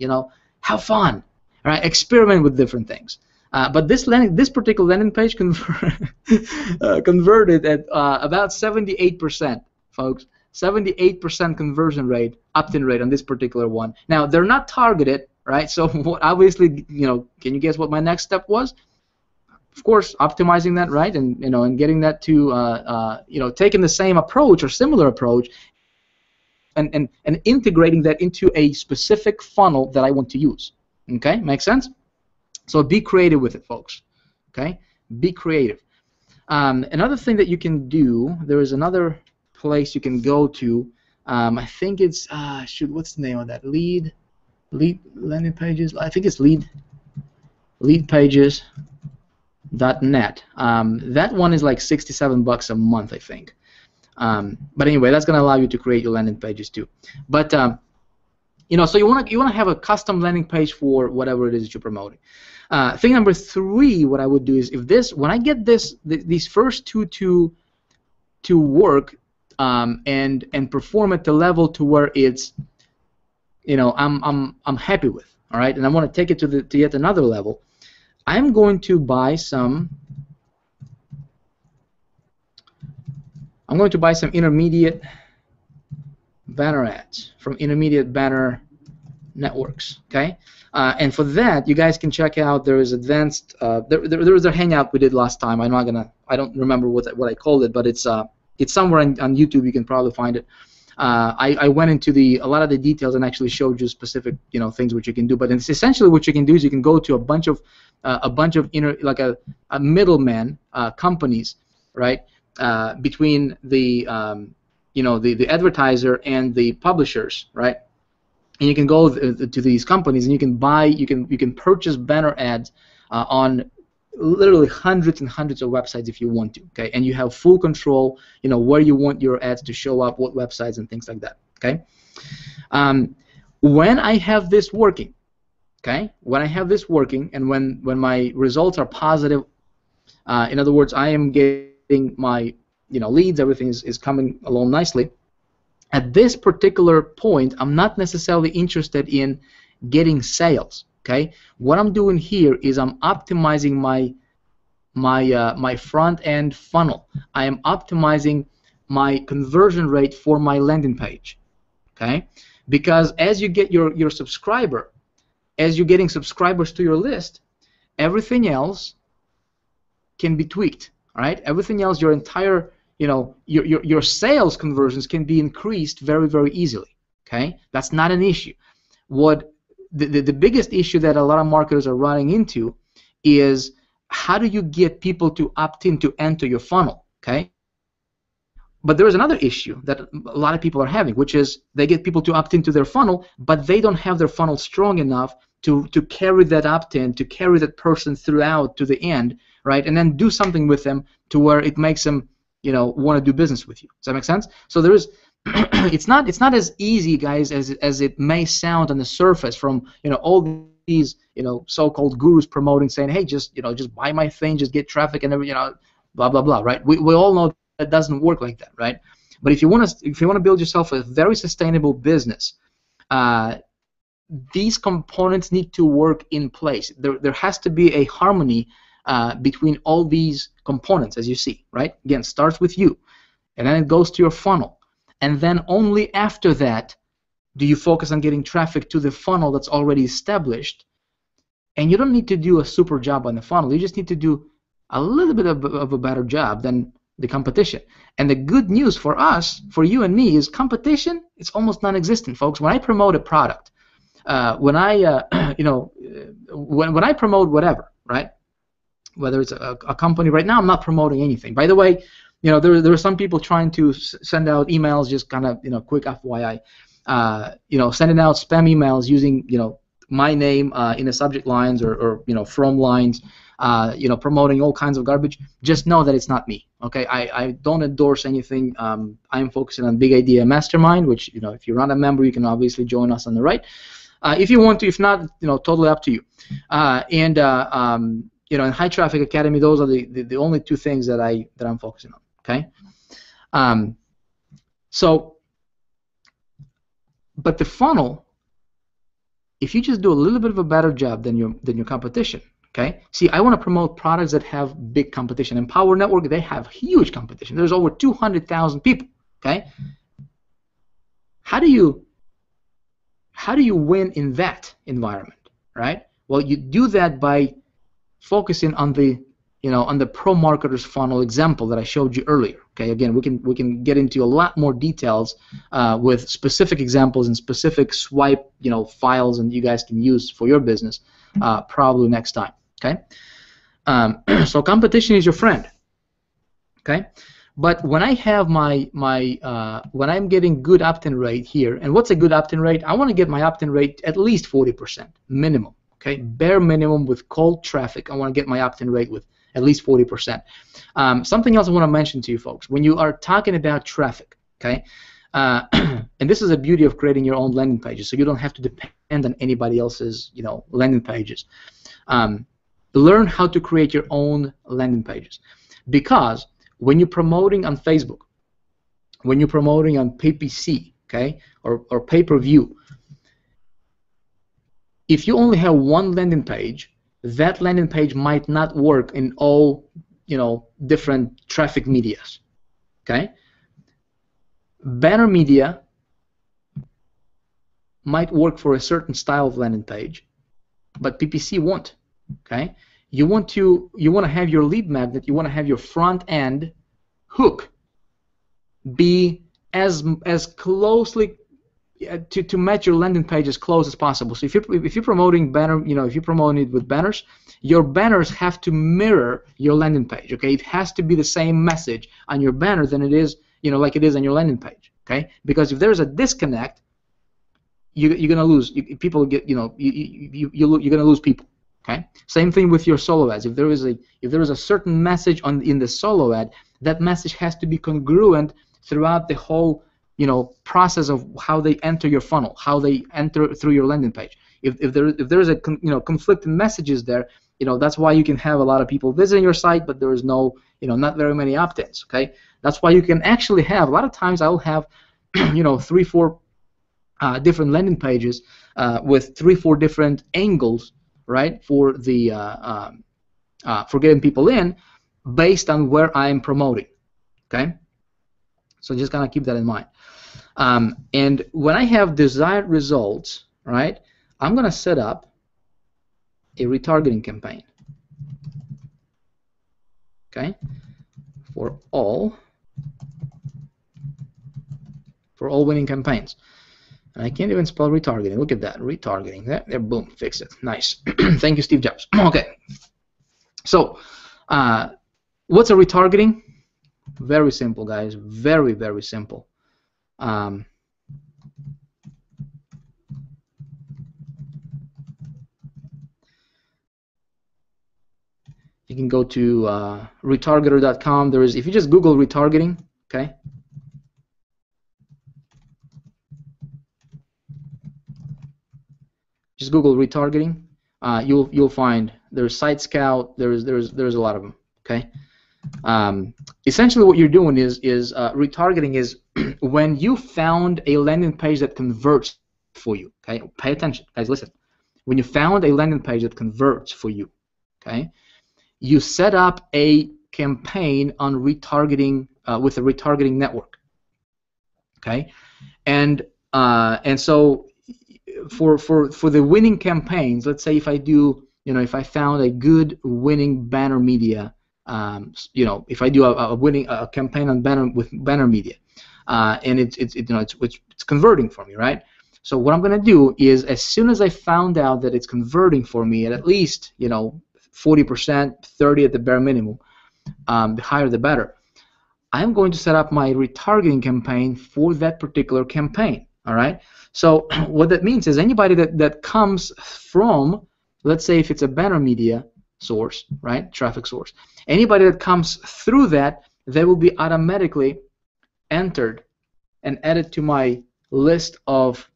Have fun. All right, experiment with different things. But this particular landing page converted at about 78%, folks. 78% conversion rate, opt-in rate on this particular one. Now they're not targeted, right? So obviously, can you guess what my next step was? Of course, optimizing that, right, and and getting that to taking the same approach or similar approach, and integrating that into a specific funnel that I want to use. Okay, make sense? So be creative with it, folks. Okay, be creative. Another thing that you can do, there is another place you can go to. I think it's what's the name of that? Lead landing pages. I think it's leadpages.net. That one is like $67 a month, I think. But anyway, that's going to allow you to create your landing pages too. But so you want to have a custom landing page for whatever it is that you're promoting. Thing number 3, what I would do is when I get these first two to work and perform at the level to where it's I'm happy with, all right, and I want to take it to yet another level, I'm going to buy some. I'm going to buy some intermediate banner ads from Intermediate Banner Networks. Okay, and for that, you guys can check out. There is advanced. There was a hangout we did last time. I don't remember what I called it, but it's somewhere on YouTube. You can probably find it. I went into a lot of the details and actually showed you specific things which you can do. But it's essentially what you can do is you can go to a bunch of a middleman companies, right, between the the advertiser and the publishers, right? And you can go to these companies and you can purchase banner ads on literally hundreds and hundreds of websites if you want to, okay? And you have full control, where you want your ads to show up, what websites and things like that, okay? When I have this working, okay? When I have this working and when my results are positive, in other words, I am getting my leads, everything is coming along nicely. At this particular point, I'm not necessarily interested in getting sales. Okay, what I'm doing here is I'm optimizing my front end funnel. I am optimizing my conversion rate for my landing page. Okay, because as you get your subscriber, as you're getting subscribers to your list, everything else can be tweaked. All right, everything else, your entire your sales conversions can be increased very, very easily. Okay, that's not an issue. What the biggest issue that a lot of marketers are running into is how do you get people to opt in to enter your funnel, okay? But there is another issue that a lot of people are having, which is they get people to opt into their funnel, but they don't have their funnel strong enough to carry that opt-in, to carry that person throughout to the end, right? And then do something with them to where it makes them, want to do business with you. Does that make sense? So there is. It's not as easy, guys, as it may sound on the surface from all these so-called gurus promoting, saying, hey, just buy my thing, just get traffic and everything, blah blah blah, right? We all know that doesn't work like that, right? But if you want to build yourself a very sustainable business, these components need to work in place. There has to be a harmony between all these components, as you see, right? Again, starts with you, and then it goes to your funnel, and then only after that do you focus on getting traffic to the funnel that's already established. And you don't need to do a super job on the funnel. You just need to do a little bit of a better job than the competition. And the good news for us, for you and me, is competition, it's almost non-existent, folks. When I promote a product, when I promote whatever, right? Whether it's a company, right now I'm not promoting anything. By the way, there are some people trying to send out emails, just kind of, quick FYI, sending out spam emails using, my name in the subject lines or from lines, promoting all kinds of garbage. Just know that it's not me. Okay, I don't endorse anything. I'm focusing on Big Idea Mastermind, which if you're not a member, you can obviously join us on the right. If you want to, if not, totally up to you. In High Traffic Academy, those are the only two things that I'm focusing on. Okay, but the funnel, if you just do a little bit of a better job than your competition, okay? See, I want to promote products that have big competition. And Power Network, they have huge competition. There's over 200,000 people, okay? How do you win in that environment, right? Well, you do that by focusing on the pro marketer's funnel example that I showed you earlier. Okay, again, we can get into a lot more details with specific examples and specific swipe files, and you guys can use for your business probably next time. Okay, so competition is your friend. Okay, but when I have when I'm getting good opt-in rate here, and what's a good opt-in rate? I want to get my opt-in rate at least 40% minimum. Okay, bare minimum with cold traffic. I want to get my opt-in rate with at least 40%. Something else I want to mention to you folks, when you are talking about traffic, okay, and this is the beauty of creating your own landing pages, so you don't have to depend on anybody else's landing pages. Learn how to create your own landing pages, because when you're promoting on Facebook, when you're promoting on PPC, okay, or pay-per-view, if you only have one landing page, that landing page might not work in all different traffic medias. Okay, banner media might work for a certain style of landing page, but PPC won't. Okay, you want to have your lead magnet, you want to have your front end hook be as closely to match your landing page as close as possible. So if you're promoting banner, if you're promoting it with banners, your banners have to mirror your landing page. Okay, it has to be the same message on your banner than it is, like it is on your landing page. Okay, because if there's a disconnect, you're gonna lose people. You're gonna lose people. Okay, same thing with your solo ads. If there is a certain message in the solo ad, that message has to be congruent throughout the whole process of how they enter your funnel, how they enter through your landing page. If there is a conflicting messages there, that's why you can have a lot of people visiting your site, but there is no not very many opt-ins. Okay, that's why you can actually have a lot of times I'll have 3-4 different landing pages with 3-4 different angles, right, for the for getting people in based on where I'm promoting. Okay, so just kind of keep that in mind. And when I have desired results, right, I'm going to set up a retargeting campaign, okay, for all winning campaigns. And I can't even spell retargeting. Look at that, retargeting. There, boom, fixed it. Nice. Thank you, Steve Jobs. Okay. So, what's a retargeting? Very simple, guys. Very, very simple. You can go to retargeter.com. If you just Google retargeting, okay. Just Google retargeting. You'll find there's Site Scout. There's a lot of them. Okay. Essentially, what you're doing is retargeting is when you found a landing page that converts for you. Okay, pay attention, guys. Listen. When you found a landing page that converts for you, okay, you set up a campaign on retargeting with a retargeting network. Okay, and so for the winning campaigns, let's say if I do, if I found a good winning banner media, if I do a winning campaign on banner media, and it's converting for me, right? So what I'm going to do is, as soon as I found out that it's converting for me at least 40%, 30% at the bare minimum, the higher the better, I'm going to set up my retargeting campaign for that particular campaign. All right. So what that means is anybody that comes from, let's say if it's a banner media source, right, traffic source, anybody that comes through that, they will be automatically entered and added to my list of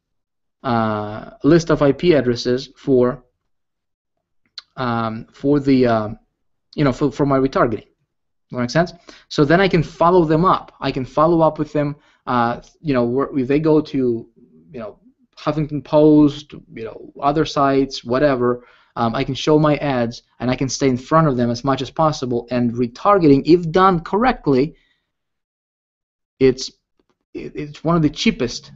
IP addresses for the for my retargeting. That makes sense? So then I can follow them up. I can follow up with them. If they go to Huffington Post, other sites, whatever, I can show my ads and I can stay in front of them as much as possible. And retargeting, if done correctly, it's one of the cheapest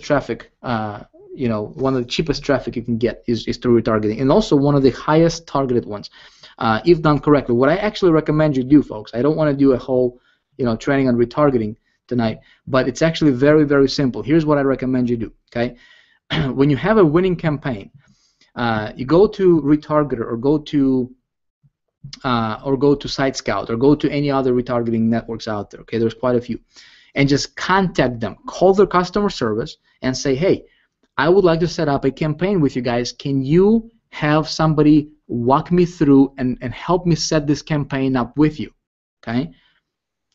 traffic. One of the cheapest traffic you can get is through retargeting, and also one of the highest targeted ones, if done correctly. What I actually recommend you do, folks, I don't want to do a whole training on retargeting tonight, but it's actually very, very simple. Here's what I recommend you do. Okay, when you have a winning campaign, you go to Retargeter or go to SiteScout or go to any other retargeting networks out there. Okay, there's quite a few, and just contact them. Call their customer service and say, hey, I would like to set up a campaign with you guys. Can you have somebody walk me through and help me set this campaign up with you? Okay,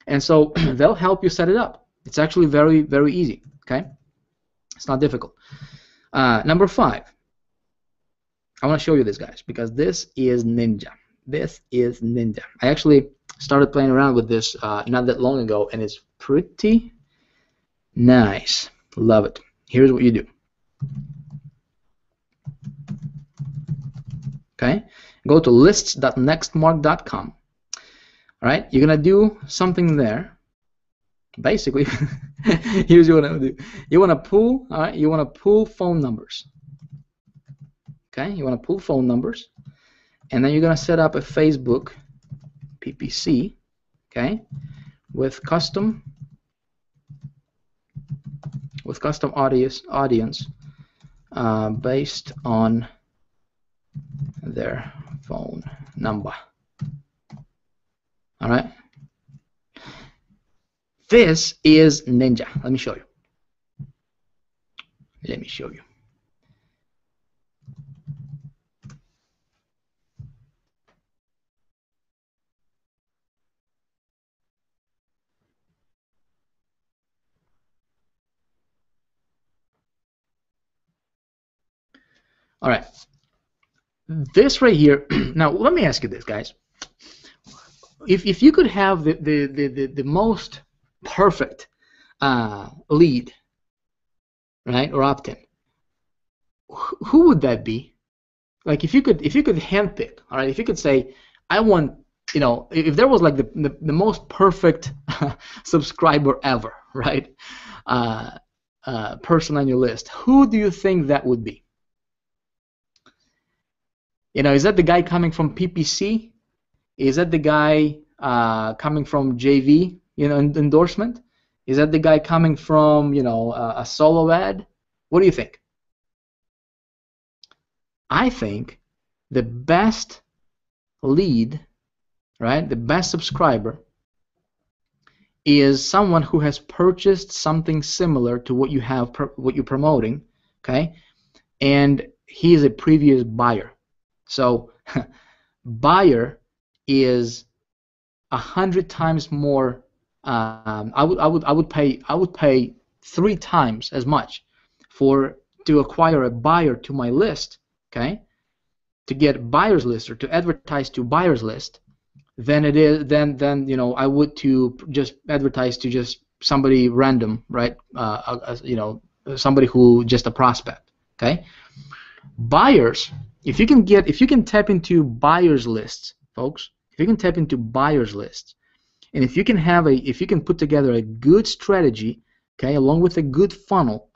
and so they'll help you set it up. It's actually very, very easy. Okay, it's not difficult. Number 5, I want to show you this, guys, because this is Ninja. This is Ninja. I actually started playing around with this not that long ago, and it's pretty nice. Love it. Here's what you do. Okay, go to lists.nextmark.com. All right, you're gonna do something there. Basically, here's what you want to do. You want to pull. All right, you want to pull phone numbers. Okay, you want to pull phone numbers, and then you're gonna set up a Facebook PPC. Okay, with custom audience based on their phone number. All right. This is Ninja. Let me show you. Let me show you. All right. This right here. Now, let me ask you this, guys. If you could have the most perfect lead, right, or opt-in, who would that be? Like, if you could handpick, all right, if you could say, I want, if there was like the most perfect subscriber ever, right, person on your list, who do you think that would be? Is that the guy coming from PPC? Is that the guy coming from JV, endorsement? Is that the guy coming from, a solo ad? What do you think? I think the best lead, right, the best subscriber is someone who has purchased something similar to what you're promoting, okay, and he is a previous buyer. So buyer is 100 times more. I would pay 3 times as much to acquire a buyer to my list, okay, to get buyer's list or to advertise to buyer's list, than it is than I would to just advertise to just somebody random, right? somebody who just a prospect. Okay, buyers. If you can tap into buyers lists, folks. If you can tap into buyers lists, and if you can put together a good strategy, okay, along with a good funnel,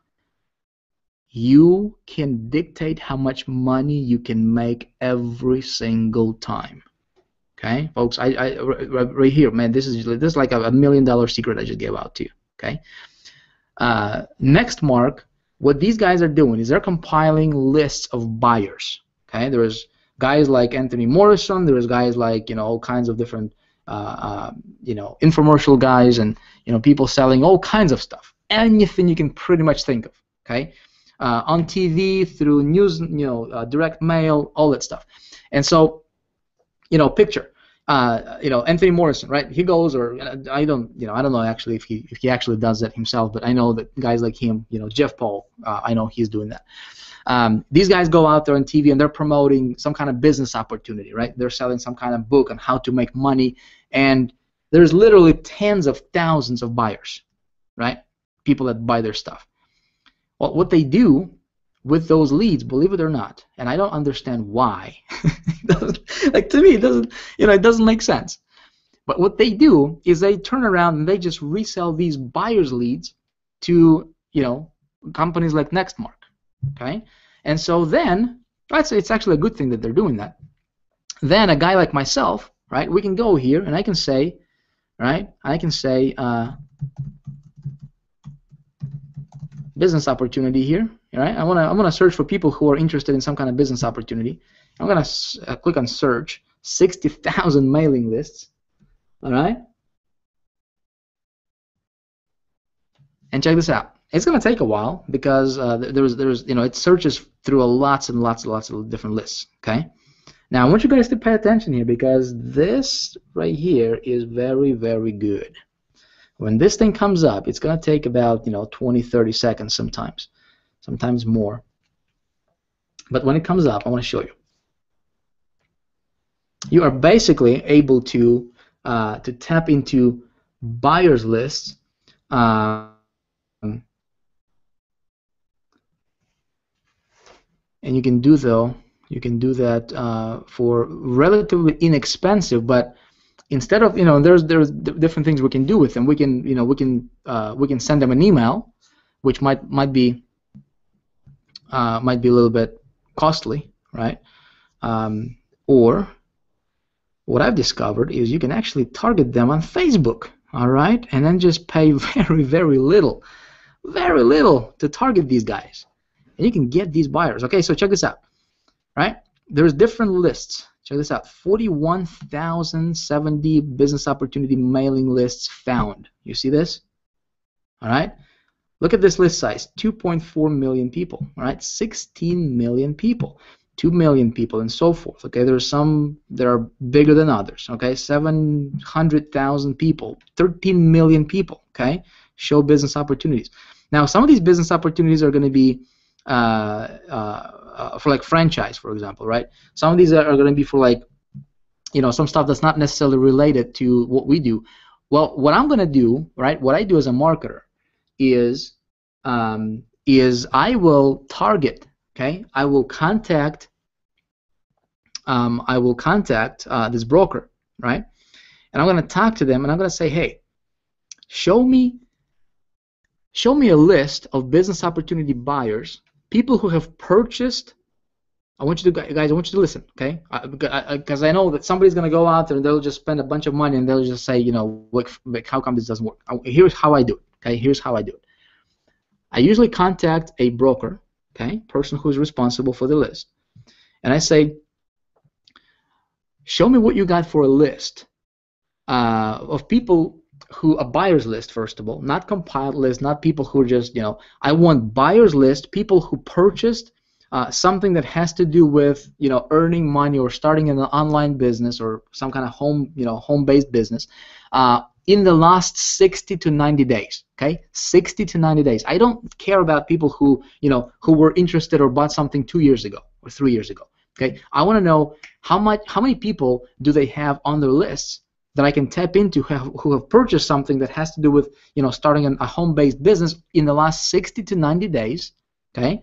you can dictate how much money you can make every single time. Okay, folks, right here, man, this is like a $1 million secret I just gave out to you. Okay, Nextmark, what these guys are doing is they're compiling lists of buyers. Okay, there's guys like Anthony Morrison, there's guys like all kinds of different infomercial guys, and people selling all kinds of stuff, anything you can pretty much think of. Okay, on TV, through news, direct mail, all that stuff, and so. Picture, Anthony Morrison, right? He goes, or I don't know actually if he actually does that himself, but I know that guys like him, Jeff Paul, I know he's doing that. These guys go out there on TV and they're promoting some kind of business opportunity, right? They're selling some kind of book on how to make money, and there's literally tens of thousands of buyers, right? People that buy their stuff. Well, what they do with those leads, believe it or not, and I don't understand why. To me, it doesn't make sense. But what they do is they turn around and they just resell these buyers' leads to companies like Nextmark. Okay, and so then it's actually a good thing that they're doing that. Then a guy like myself, right? We can go here and I can say, right? Business opportunity here, right? I want to search for people who are interested in some kind of business opportunity. I'm gonna click on search. 60,000 mailing lists. All right. And check this out. It's gonna take a while because it searches through lots and lots of different lists. Okay. Now I want you guys to pay attention here because this right here is very, very good. When this thing comes up, it's going to take about 20, 30 seconds sometimes more. But when it comes up, I want to show you. You are basically able to tap into buyers lists, and you can do that for relatively inexpensive, but instead of there's different things we can do with them. We can send them an email, which might be a little bit costly, right? Or what I've discovered is you can actually target them on Facebook, all right, and then just pay very, very little to target these guys, and you can get these buyers. Okay, so check this out, right? There's different lists. Check this out, 41,070 business opportunity mailing lists found. You see this? All right. Look at this list size, 2.4 million people. All right, 16 million people, 2 million people, and so forth. Okay, there's some that are bigger than others. Okay, 700,000 people, 13 million people. Okay, show business opportunities. Now, some of these business opportunities are going to be for like franchise, for example, right? Some of these are going to be for like, some stuff that's not necessarily related to what we do. Well, what I'm going to do, right? What I do as a marketer is I will target. Okay, I will contact this broker, right? And I'm going to talk to them, and I'm going to say, hey, show me a list of business opportunity buyers, people who have purchased. I want you to listen, okay? Because I know that somebody's going to go out there and they'll just spend a bunch of money and they'll just say, how come this doesn't work? Here's how I do it, okay? Here's how I do it. I usually contact a broker, okay, person who's responsible for the list, and I say, show me what you got for a list of people who, a buyer's list, first of all, not compiled list, not people who are just, I want buyer's list, people who purchased something that has to do with, earning money or starting an online business or some kind of home-based business in the last 60 to 90 days. Okay, 60 to 90 days. I don't care about people who were interested or bought something 2 years ago or 3 years ago. Okay, I want to know how many people do they have on their lists that I can tap into who have purchased something that has to do with, you know, starting a home-based business in the last 60 to 90 days, okay?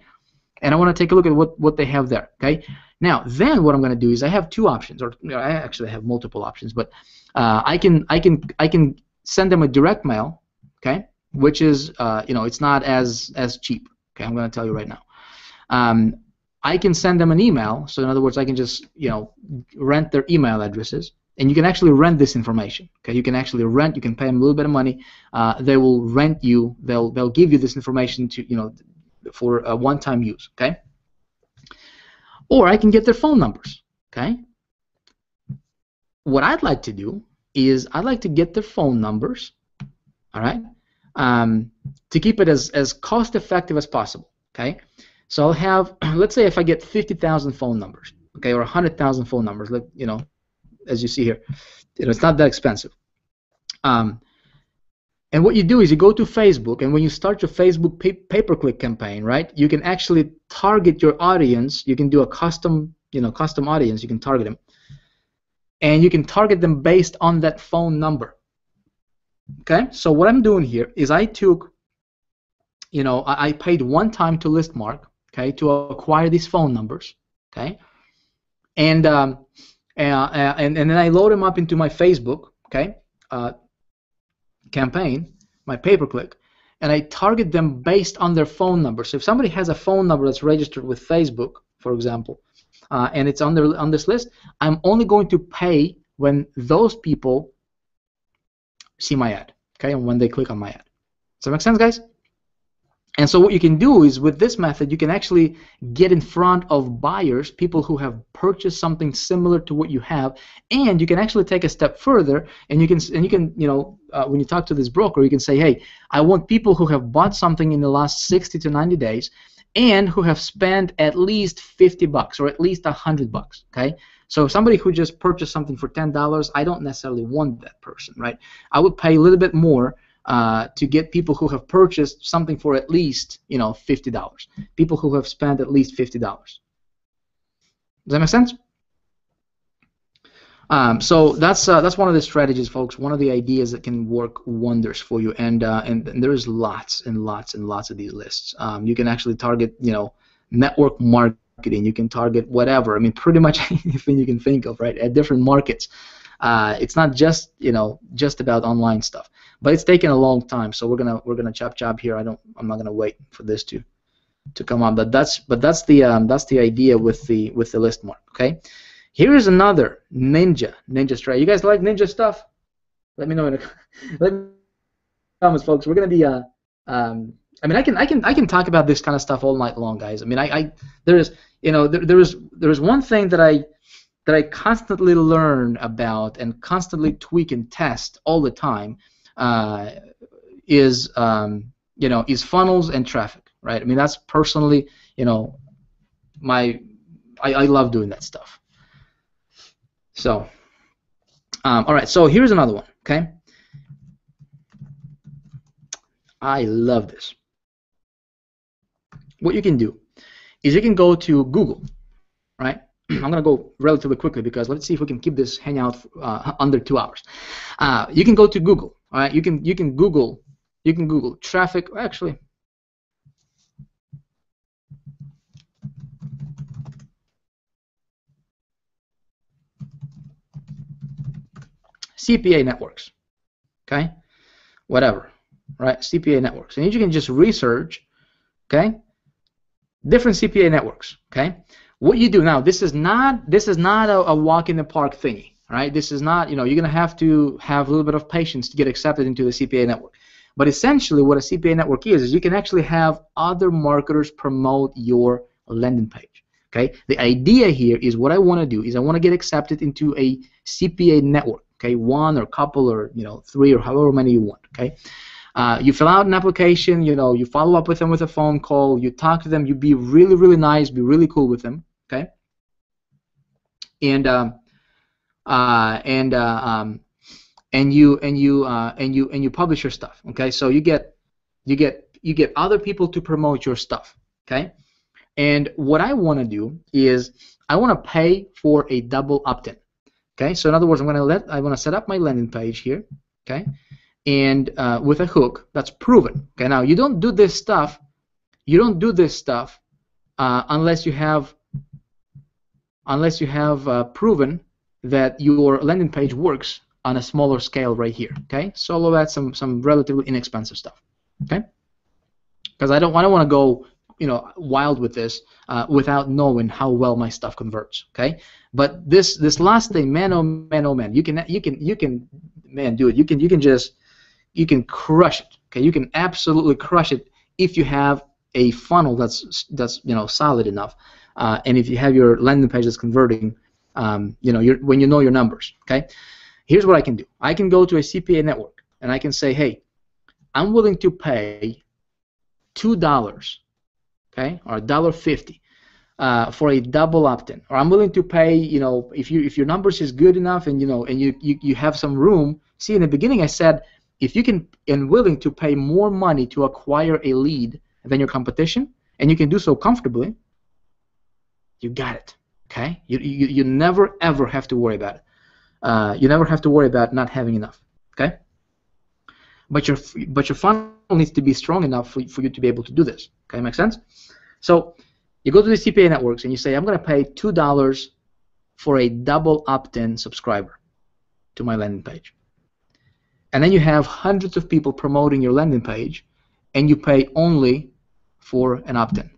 And I want to take a look at what they have there, okay? Now, then what I'm going to do is I have two options, or you know, I actually have multiple options, but I can send them a direct mail, okay? Which is, you know, it's not as cheap, okay? I'm going to tell you right now. I can send them an email, so in other words, I can just, you know, rent their email addresses, and you can actually rent this information, okay? You can actually rent, you can pay them a little bit of money, they will rent you, they'll give you this information to, you know, for a one-time use, okay? Or I can get their phone numbers, okay? What I'd like to do is I'd like to get their phone numbers, all right, to keep it as cost-effective as possible, okay? So I'll have, let's say if I get 50,000 phone numbers, okay, or 100,000 phone numbers, like, you know, as you see here, you know, it's not that expensive. And what you do is you go to Facebook, and when you start your Facebook pay-per-click campaign, right, you can actually target your audience. You can do a custom, you know, custom audience. You can target them, and you can target them based on that phone number. Okay. So what I'm doing here is I took, you know, I paid one time to Listmark, okay, to acquire these phone numbers, okay, and then I load them up into my Facebook, okay, campaign, my pay-per-click, and I target them based on their phone number. So if somebody has a phone number that's registered with Facebook, for example, and it's on this list, I'm only going to pay when those people see my ad, okay, and when they click on my ad. Does that make sense, guys? And so what you can do is with this method, you can actually get in front of buyers, people who have purchased something similar to what you have, and you can actually take a step further, and you can you know, when you talk to this broker, you can say, hey, I want people who have bought something in the last 60 to 90 days and who have spent at least $50 or at least $100, okay? So somebody who just purchased something for $10, I don't necessarily want that person, right? I would pay a little bit more to get people who have purchased something for at least, you know, $50. People who have spent at least $50. Does that make sense? So that's one of the strategies, folks. One of the ideas that can work wonders for you, and there's lots and lots and lots of these lists. You can actually target, you know, network marketing. You can target whatever. I mean, pretty much anything you can think of, right? At different markets. It's not just, you know, just about online stuff, but it's taken a long time. So we're gonna chop here. I'm not gonna wait for this to come on. But that's the idea with the Listmark. Okay. Here is another ninja strategy. You guys like ninja stuff? Let me know in the comments, folks. We're gonna be I mean, I can talk about this kind of stuff all night long, guys. I mean, there is one thing that I constantly learn about and constantly tweak and test all the time is funnels and traffic, right? I mean, that's personally, you know, I love doing that stuff. So, all right. So here's another one. Okay, I love this. What you can do is you can go to Google, right? I'm going to go relatively quickly because let's see if we can keep this hangout under 2 hours. You can go to Google, all right? You can Google traffic. Actually, CPA networks, okay? Whatever, right? CPA networks, and you can just research, okay? Different CPA networks, okay? What you do now, this is not a walk in the park thingy, right? This is not, you know, you're gonna have to have a little bit of patience to get accepted into the CPA network. But essentially, what a CPA network is you can actually have other marketers promote your landing page. Okay. The idea here is what I want to do is I want to get accepted into a CPA network. Okay, one or couple or 3 or however many you want. Okay. You fill out an application, you follow up with them with a phone call, you talk to them, you be really, really nice, be really cool with them, okay? And you publish your stuff, okay? So you get other people to promote your stuff, okay? And what I want to do is I want to pay for a double opt-in. Okay, so in other words, I want to set up my landing page here. Okay, and with a hook that's proven. Okay, now you don't do this stuff. You don't do this stuff unless you have proven that your landing page works on a smaller scale right here. Okay, so that's some relatively inexpensive stuff. Okay, because I don't want to go wild with this without knowing how well my stuff converts. Okay, but this last thing, man, oh man, you can man, do it. You can crush it. Okay, you can absolutely crush it if you have a funnel that's solid enough, and if you have your landing page that's converting, when you know your numbers. Okay, here's what I can do. I can go to a CPA network and I can say, hey, I'm willing to pay $2, okay, or $1.50 for a double opt-in, or I'm willing to pay, if your numbers is good enough and you have some room. See, in the beginning I said if you can and willing to pay more money to acquire a lead than your competition, and you can do so comfortably, you got it. Okay, you never ever have to worry about it. You never have to worry about not having enough. Okay, but your funnel needs to be strong enough for you to be able to do this. Okay, make sense? So you go to the CPA networks and you say, I'm going to pay $2 for a double opt-in subscriber to my landing page. And then you have hundreds of people promoting your landing page, and you pay only for an opt-in.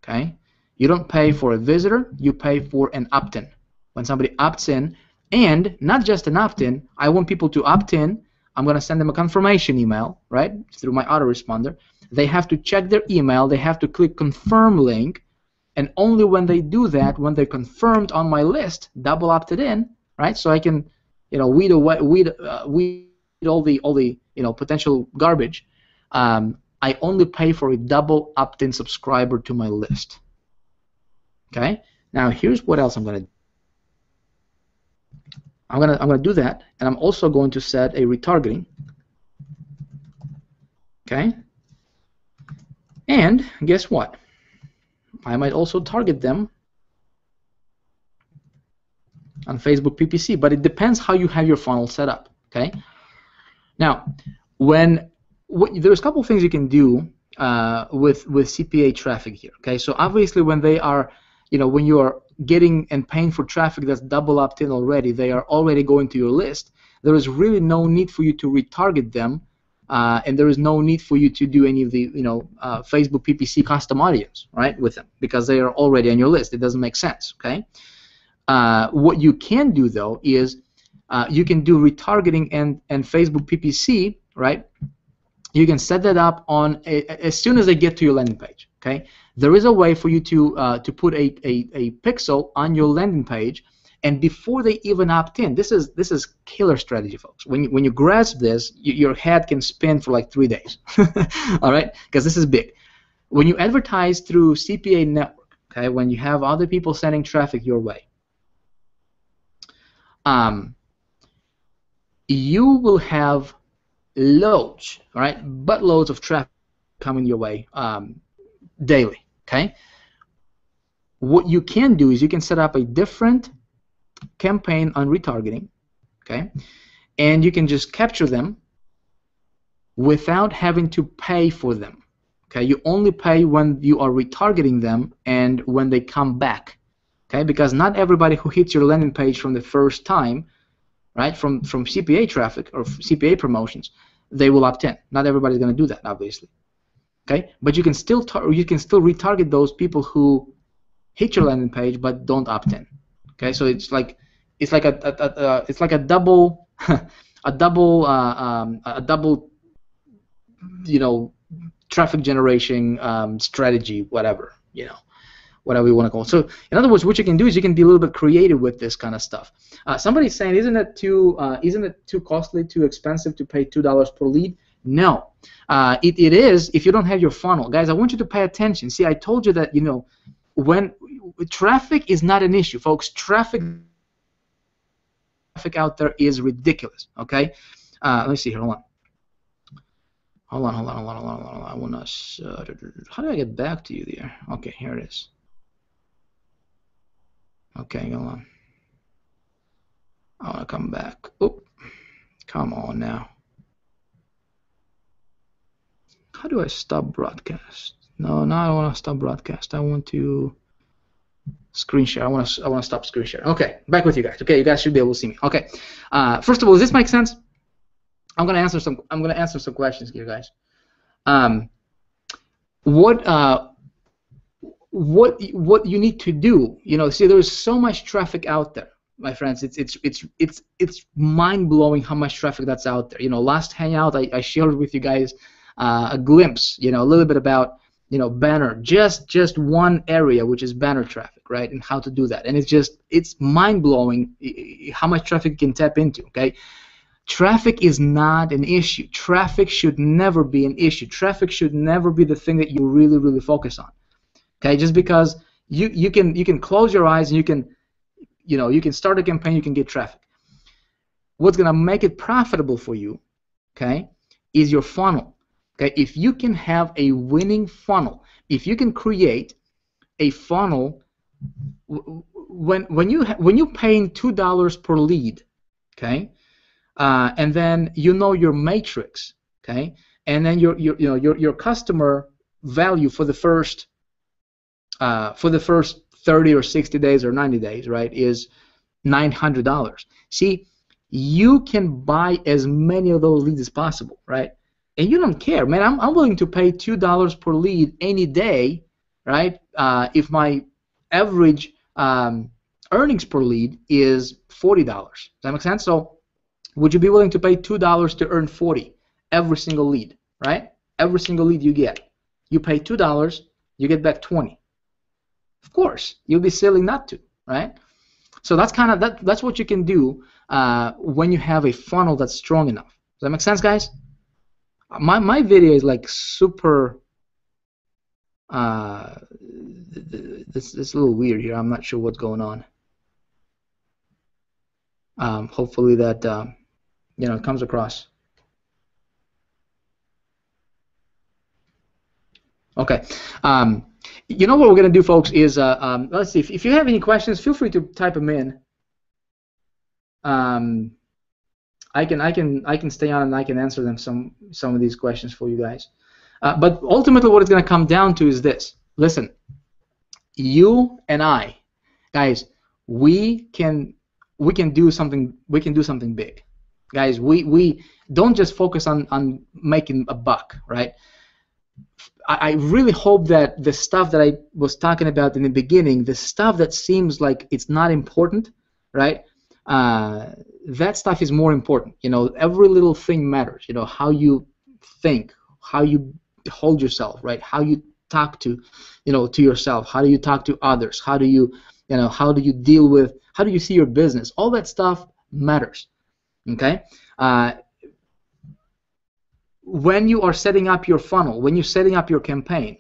Okay? You don't pay for a visitor, you pay for an opt-in. When somebody opts in, and not just an opt-in, I want people to opt in. I'm going to send them a confirmation email, right, through my autoresponder. They have to check their email, they have to click confirm link, and only when they do that, when they're confirmed on my list, double opted in, right, so I can, weed all the potential garbage. I only pay for a double opt-in subscriber to my list. Okay. Now here's what else I'm going to do. I'm gonna do that, and I'm also going to set a retargeting. Okay. And guess what? I might also target them on Facebook PPC, but it depends how you have your funnel set up. Okay. Now, there's a couple of things you can do with CPA traffic here. Okay. So obviously, when they are, when you are getting and paying for traffic that's double opt-in already, they are already going to your list. There is really no need for you to retarget them, and there is no need for you to do any of the Facebook PPC custom audience, right, with them, because they are already on your list. It doesn't make sense. Okay. What you can do though is you can do retargeting and Facebook PPC, right? You can set that up on as soon as they get to your landing page. Okay. There is a way for you to put a pixel on your landing page, and before they even opt in, this is killer strategy, folks. When you grasp this, your head can spin for like 3 days. All right, because this is big. When you advertise through CPA network, okay, when you have other people sending traffic your way, you will have loads, all right, buttloads of traffic coming your way daily. Okay. What you can do is you can set up a different campaign on retargeting, okay, and you can just capture them without having to pay for them. Okay, you only pay when you are retargeting them and when they come back. Okay, because not everybody who hits your landing page from the first time, right, from CPA traffic or CPA promotions, they will opt in. Not everybody's going to do that, obviously. Okay, but you can still retarget those people who hit your landing page but don't opt in. Okay, so it's like a double traffic generation strategy, whatever you want to call it. So in other words, what you can do is you can be a little bit creative with this kind of stuff. Somebody's saying, isn't it too costly, too expensive to pay $2 per lead? No, it is if you don't have your funnel. Guys, I want you to pay attention. See, I told you that, when traffic is not an issue, folks. Traffic out there is ridiculous. Okay, let me see here. Hold on. I want to. How do I get back to you there? Okay, here it is. Okay, go on. I want to come back. Oh, come on now. How do I stop broadcast? No, I don't want to stop broadcast. I want to screen share. I want to stop screen share. Okay, back with you guys. Okay, you guys should be able to see me. Okay. First of all, does this make sense? I'm gonna answer some questions here, guys. What you need to do? See, there's so much traffic out there, my friends. It's mind-blowing how much traffic that's out there. Last hangout I shared with you guys a glimpse, a little bit about banner, just one area, which is banner traffic, right, and how to do that. And it's mind-blowing how much traffic you can tap into. Okay, traffic is not an issue. Traffic should never be an issue. Traffic should never be the thing that you really focus on. Okay, just because you can close your eyes and you can start a campaign, you can get traffic. What's gonna make it profitable for you, okay, is your funnel. Okay, if you can have a winning funnel, if you can create a funnel, when you're paying $2 per lead, okay, and then your matrix, okay, and then your customer value for the first 30 or 60 days or 90 days, right, is $900. See, you can buy as many of those leads as possible, right? And you don't care, man. I'm willing to pay $2 per lead any day, right? If my average earnings per lead is $40. Does that make sense? So, would you be willing to pay $2 to earn $40 every single lead, right? Every single lead you get, you pay $2, you get back $20. Of course, you'll be silly not to, right? So that's that's what you can do when you have a funnel that's strong enough. Does that make sense, guys? My video is like super. This is a little weird here. I'm not sure what's going on. Hopefully that it comes across. Okay. What we're gonna do, folks, is let's see. If you have any questions, feel free to type them in. I can stay on and I can answer them some of these questions for you guys. But ultimately, what it's gonna come down to is this. Listen, you and I, guys, we can do something. We can do something big, guys. We don't just focus on making a buck, right? I really hope that the stuff that I was talking about in the beginning, the stuff that seems like it's not important, right? That stuff is more important. Every little thing matters. How you think, how you hold yourself, right? How you talk to yourself. How do you talk to others? How do you deal with? How do you see your business? All that stuff matters. Okay. When you are setting up your funnel, when you're setting up your campaign,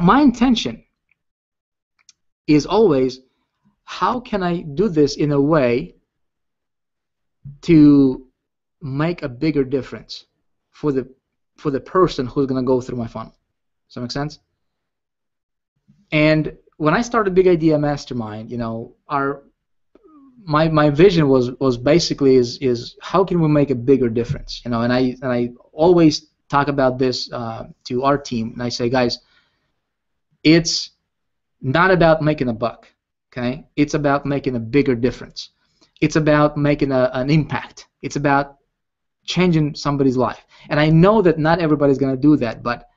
my intention is always, how can I do this in a way to make a bigger difference for the person who's going to go through my funnel? Does that make sense? And when I started Big Idea Mastermind, my vision was basically is how can we make a bigger difference? And I always talk about this to our team, and I say, guys, it's not about making a buck, okay? It's about making a bigger difference. It's about making an impact. It's about changing somebody's life. And I know that not everybody's going to do that, but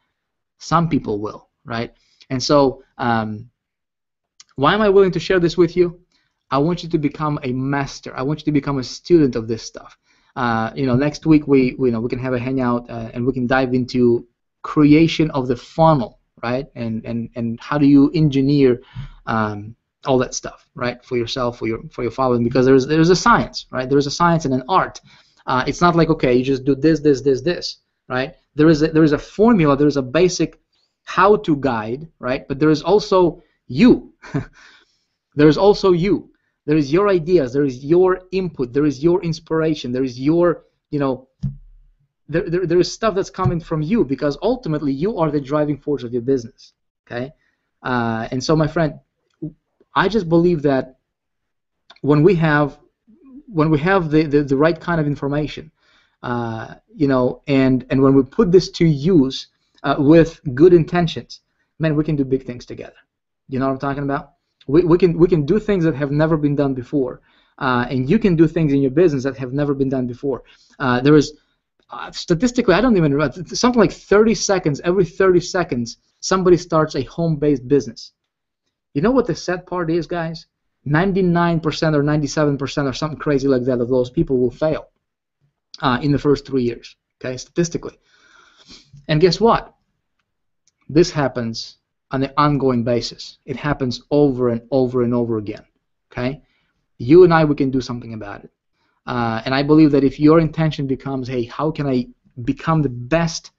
some people will, right? And so, why am I willing to share this with you? I want you to become a master. I want you to become a student of this stuff. Next week we can have a hangout and we can dive into creation of the funnel, right? And how do you engineer all that stuff, right? For yourself, for your following, because there's a science, right? There's a science and an art. It's not like, okay, you just do this, right? There is a formula. There is a basic how-to guide, right? But there is also you. There is also you. There is your ideas. There is your input. There is your inspiration. There is your, there is stuff that's coming from you, because ultimately you are the driving force of your business. Okay, and so, my friend, I just believe that when we have when we have the right kind of information, you know, and when we put this to use with good intentions, man, we can do big things together. You know what I'm talking about? We can do things that have never been done before, and you can do things in your business that have never been done before. There is statistically, I don't even know, something like 30 seconds. Every 30 seconds, somebody starts a home-based business. You know what the sad part is, guys? 99% or 97% or something crazy like that of those people will fail in the first 3 years. Okay, statistically. And guess what? This happens on an ongoing basis. It happens over and over and over again. Okay, you and I, we can do something about it. And I believe that if your intention becomes, hey, how can I become the best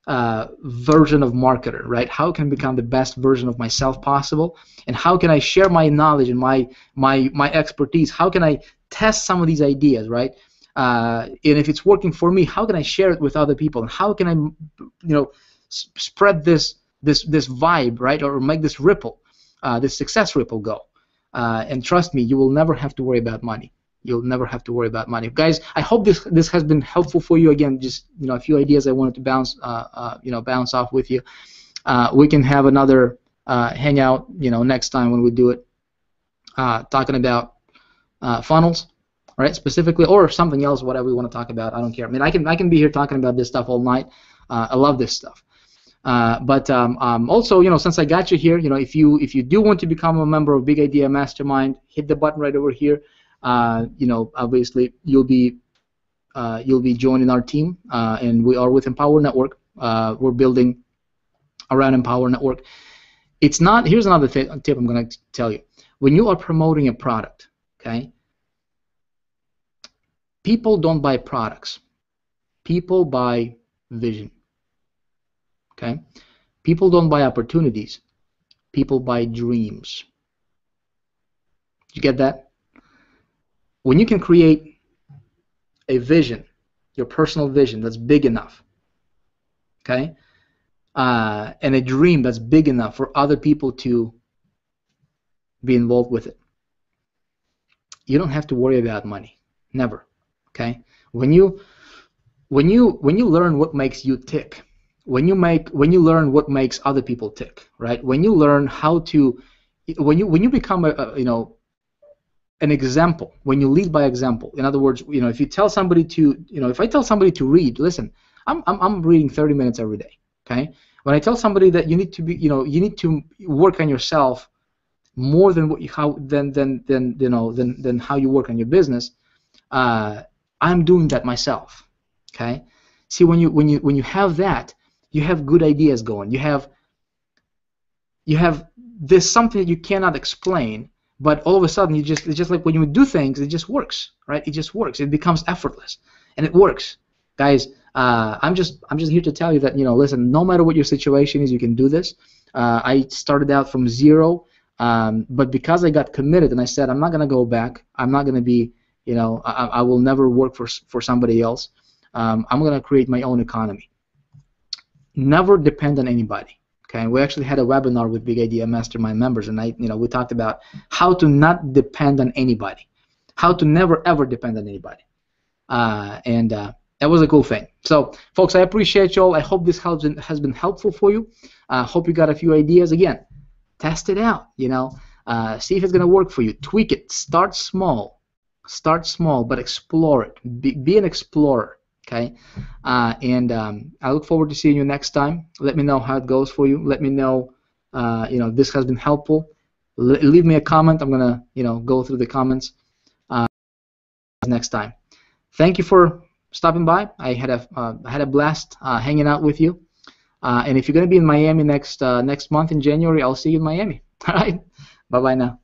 version of marketer, right? How can I become the best version of myself possible? And how can I share my knowledge and my expertise? How can I test some of these ideas, right? And if it's working for me, how can I share it with other people? And how can I, you know, spread this vibe, right, or make this ripple, this success ripple go? And trust me, you will never have to worry about money. You'll never have to worry about money, guys. I hope this has been helpful for you. Again, just, you know, a few ideas I wanted to bounce off with you. We can have another hangout, you know, next time when we do it, talking about funnels, right, specifically, or something else, whatever we want to talk about. I don't care. I mean, I can be here talking about this stuff all night. I love this stuff. But also, you know, since I got you here, you know, if you do want to become a member of Big Idea Mastermind, hit the button right over here. You know, obviously you'll be joining our team, and we are with Empower Network. We're building around Empower Network. It's not. Here's another tip I'm going to tell you. When you are promoting a product, okay, people don't buy products. People buy vision. Okay, people don't buy opportunities. People buy dreams. Did you get that? When you can create a vision, your personal vision that's big enough, okay, and a dream that's big enough for other people to be involved with it, you don't have to worry about money. Never. Okay. When you learn what makes you tick, when you learn what makes other people tick, right? When you learn how to, when you become an example, when you lead by example. In other words, you know, if you tell somebody to, you know, if I tell somebody to read, listen, I'm reading 30 minutes every day. Okay. When I tell somebody that you need to be, you know, you need to work on yourself more than what you, than how you work on your business, I'm doing that myself. Okay. See, when you have that, you have good ideas going. You have there's something that you cannot explain, but all of a sudden it's just like when you do things, it just works, right? It just works. It becomes effortless, and it works, guys. I'm just here to tell you that, you know, listen, no matter what your situation is, you can do this. I started out from zero, but because I got committed and I said I'm not gonna go back. I'm not gonna be, you know, I will never work for somebody else. I'm gonna create my own economy. Never depend on anybody. Okay, we actually had a webinar with Big Idea Mastermind members, and we talked about how to not depend on anybody, how to never ever depend on anybody, and that was a cool thing. So, folks, I appreciate you all. I hope this has been helpful for you. Hope you got a few ideas. Again, test it out. You know, see if it's gonna work for you. Tweak it. Start small, but explore it. Be an explorer. Okay, and I look forward to seeing you next time. Let me know how it goes for you. Let me know, if this has been helpful. Leave me a comment. I'm gonna, go through the comments next time. Thank you for stopping by. I had a blast hanging out with you. And if you're gonna be in Miami next month in January, I'll see you in Miami. All right. Bye bye now.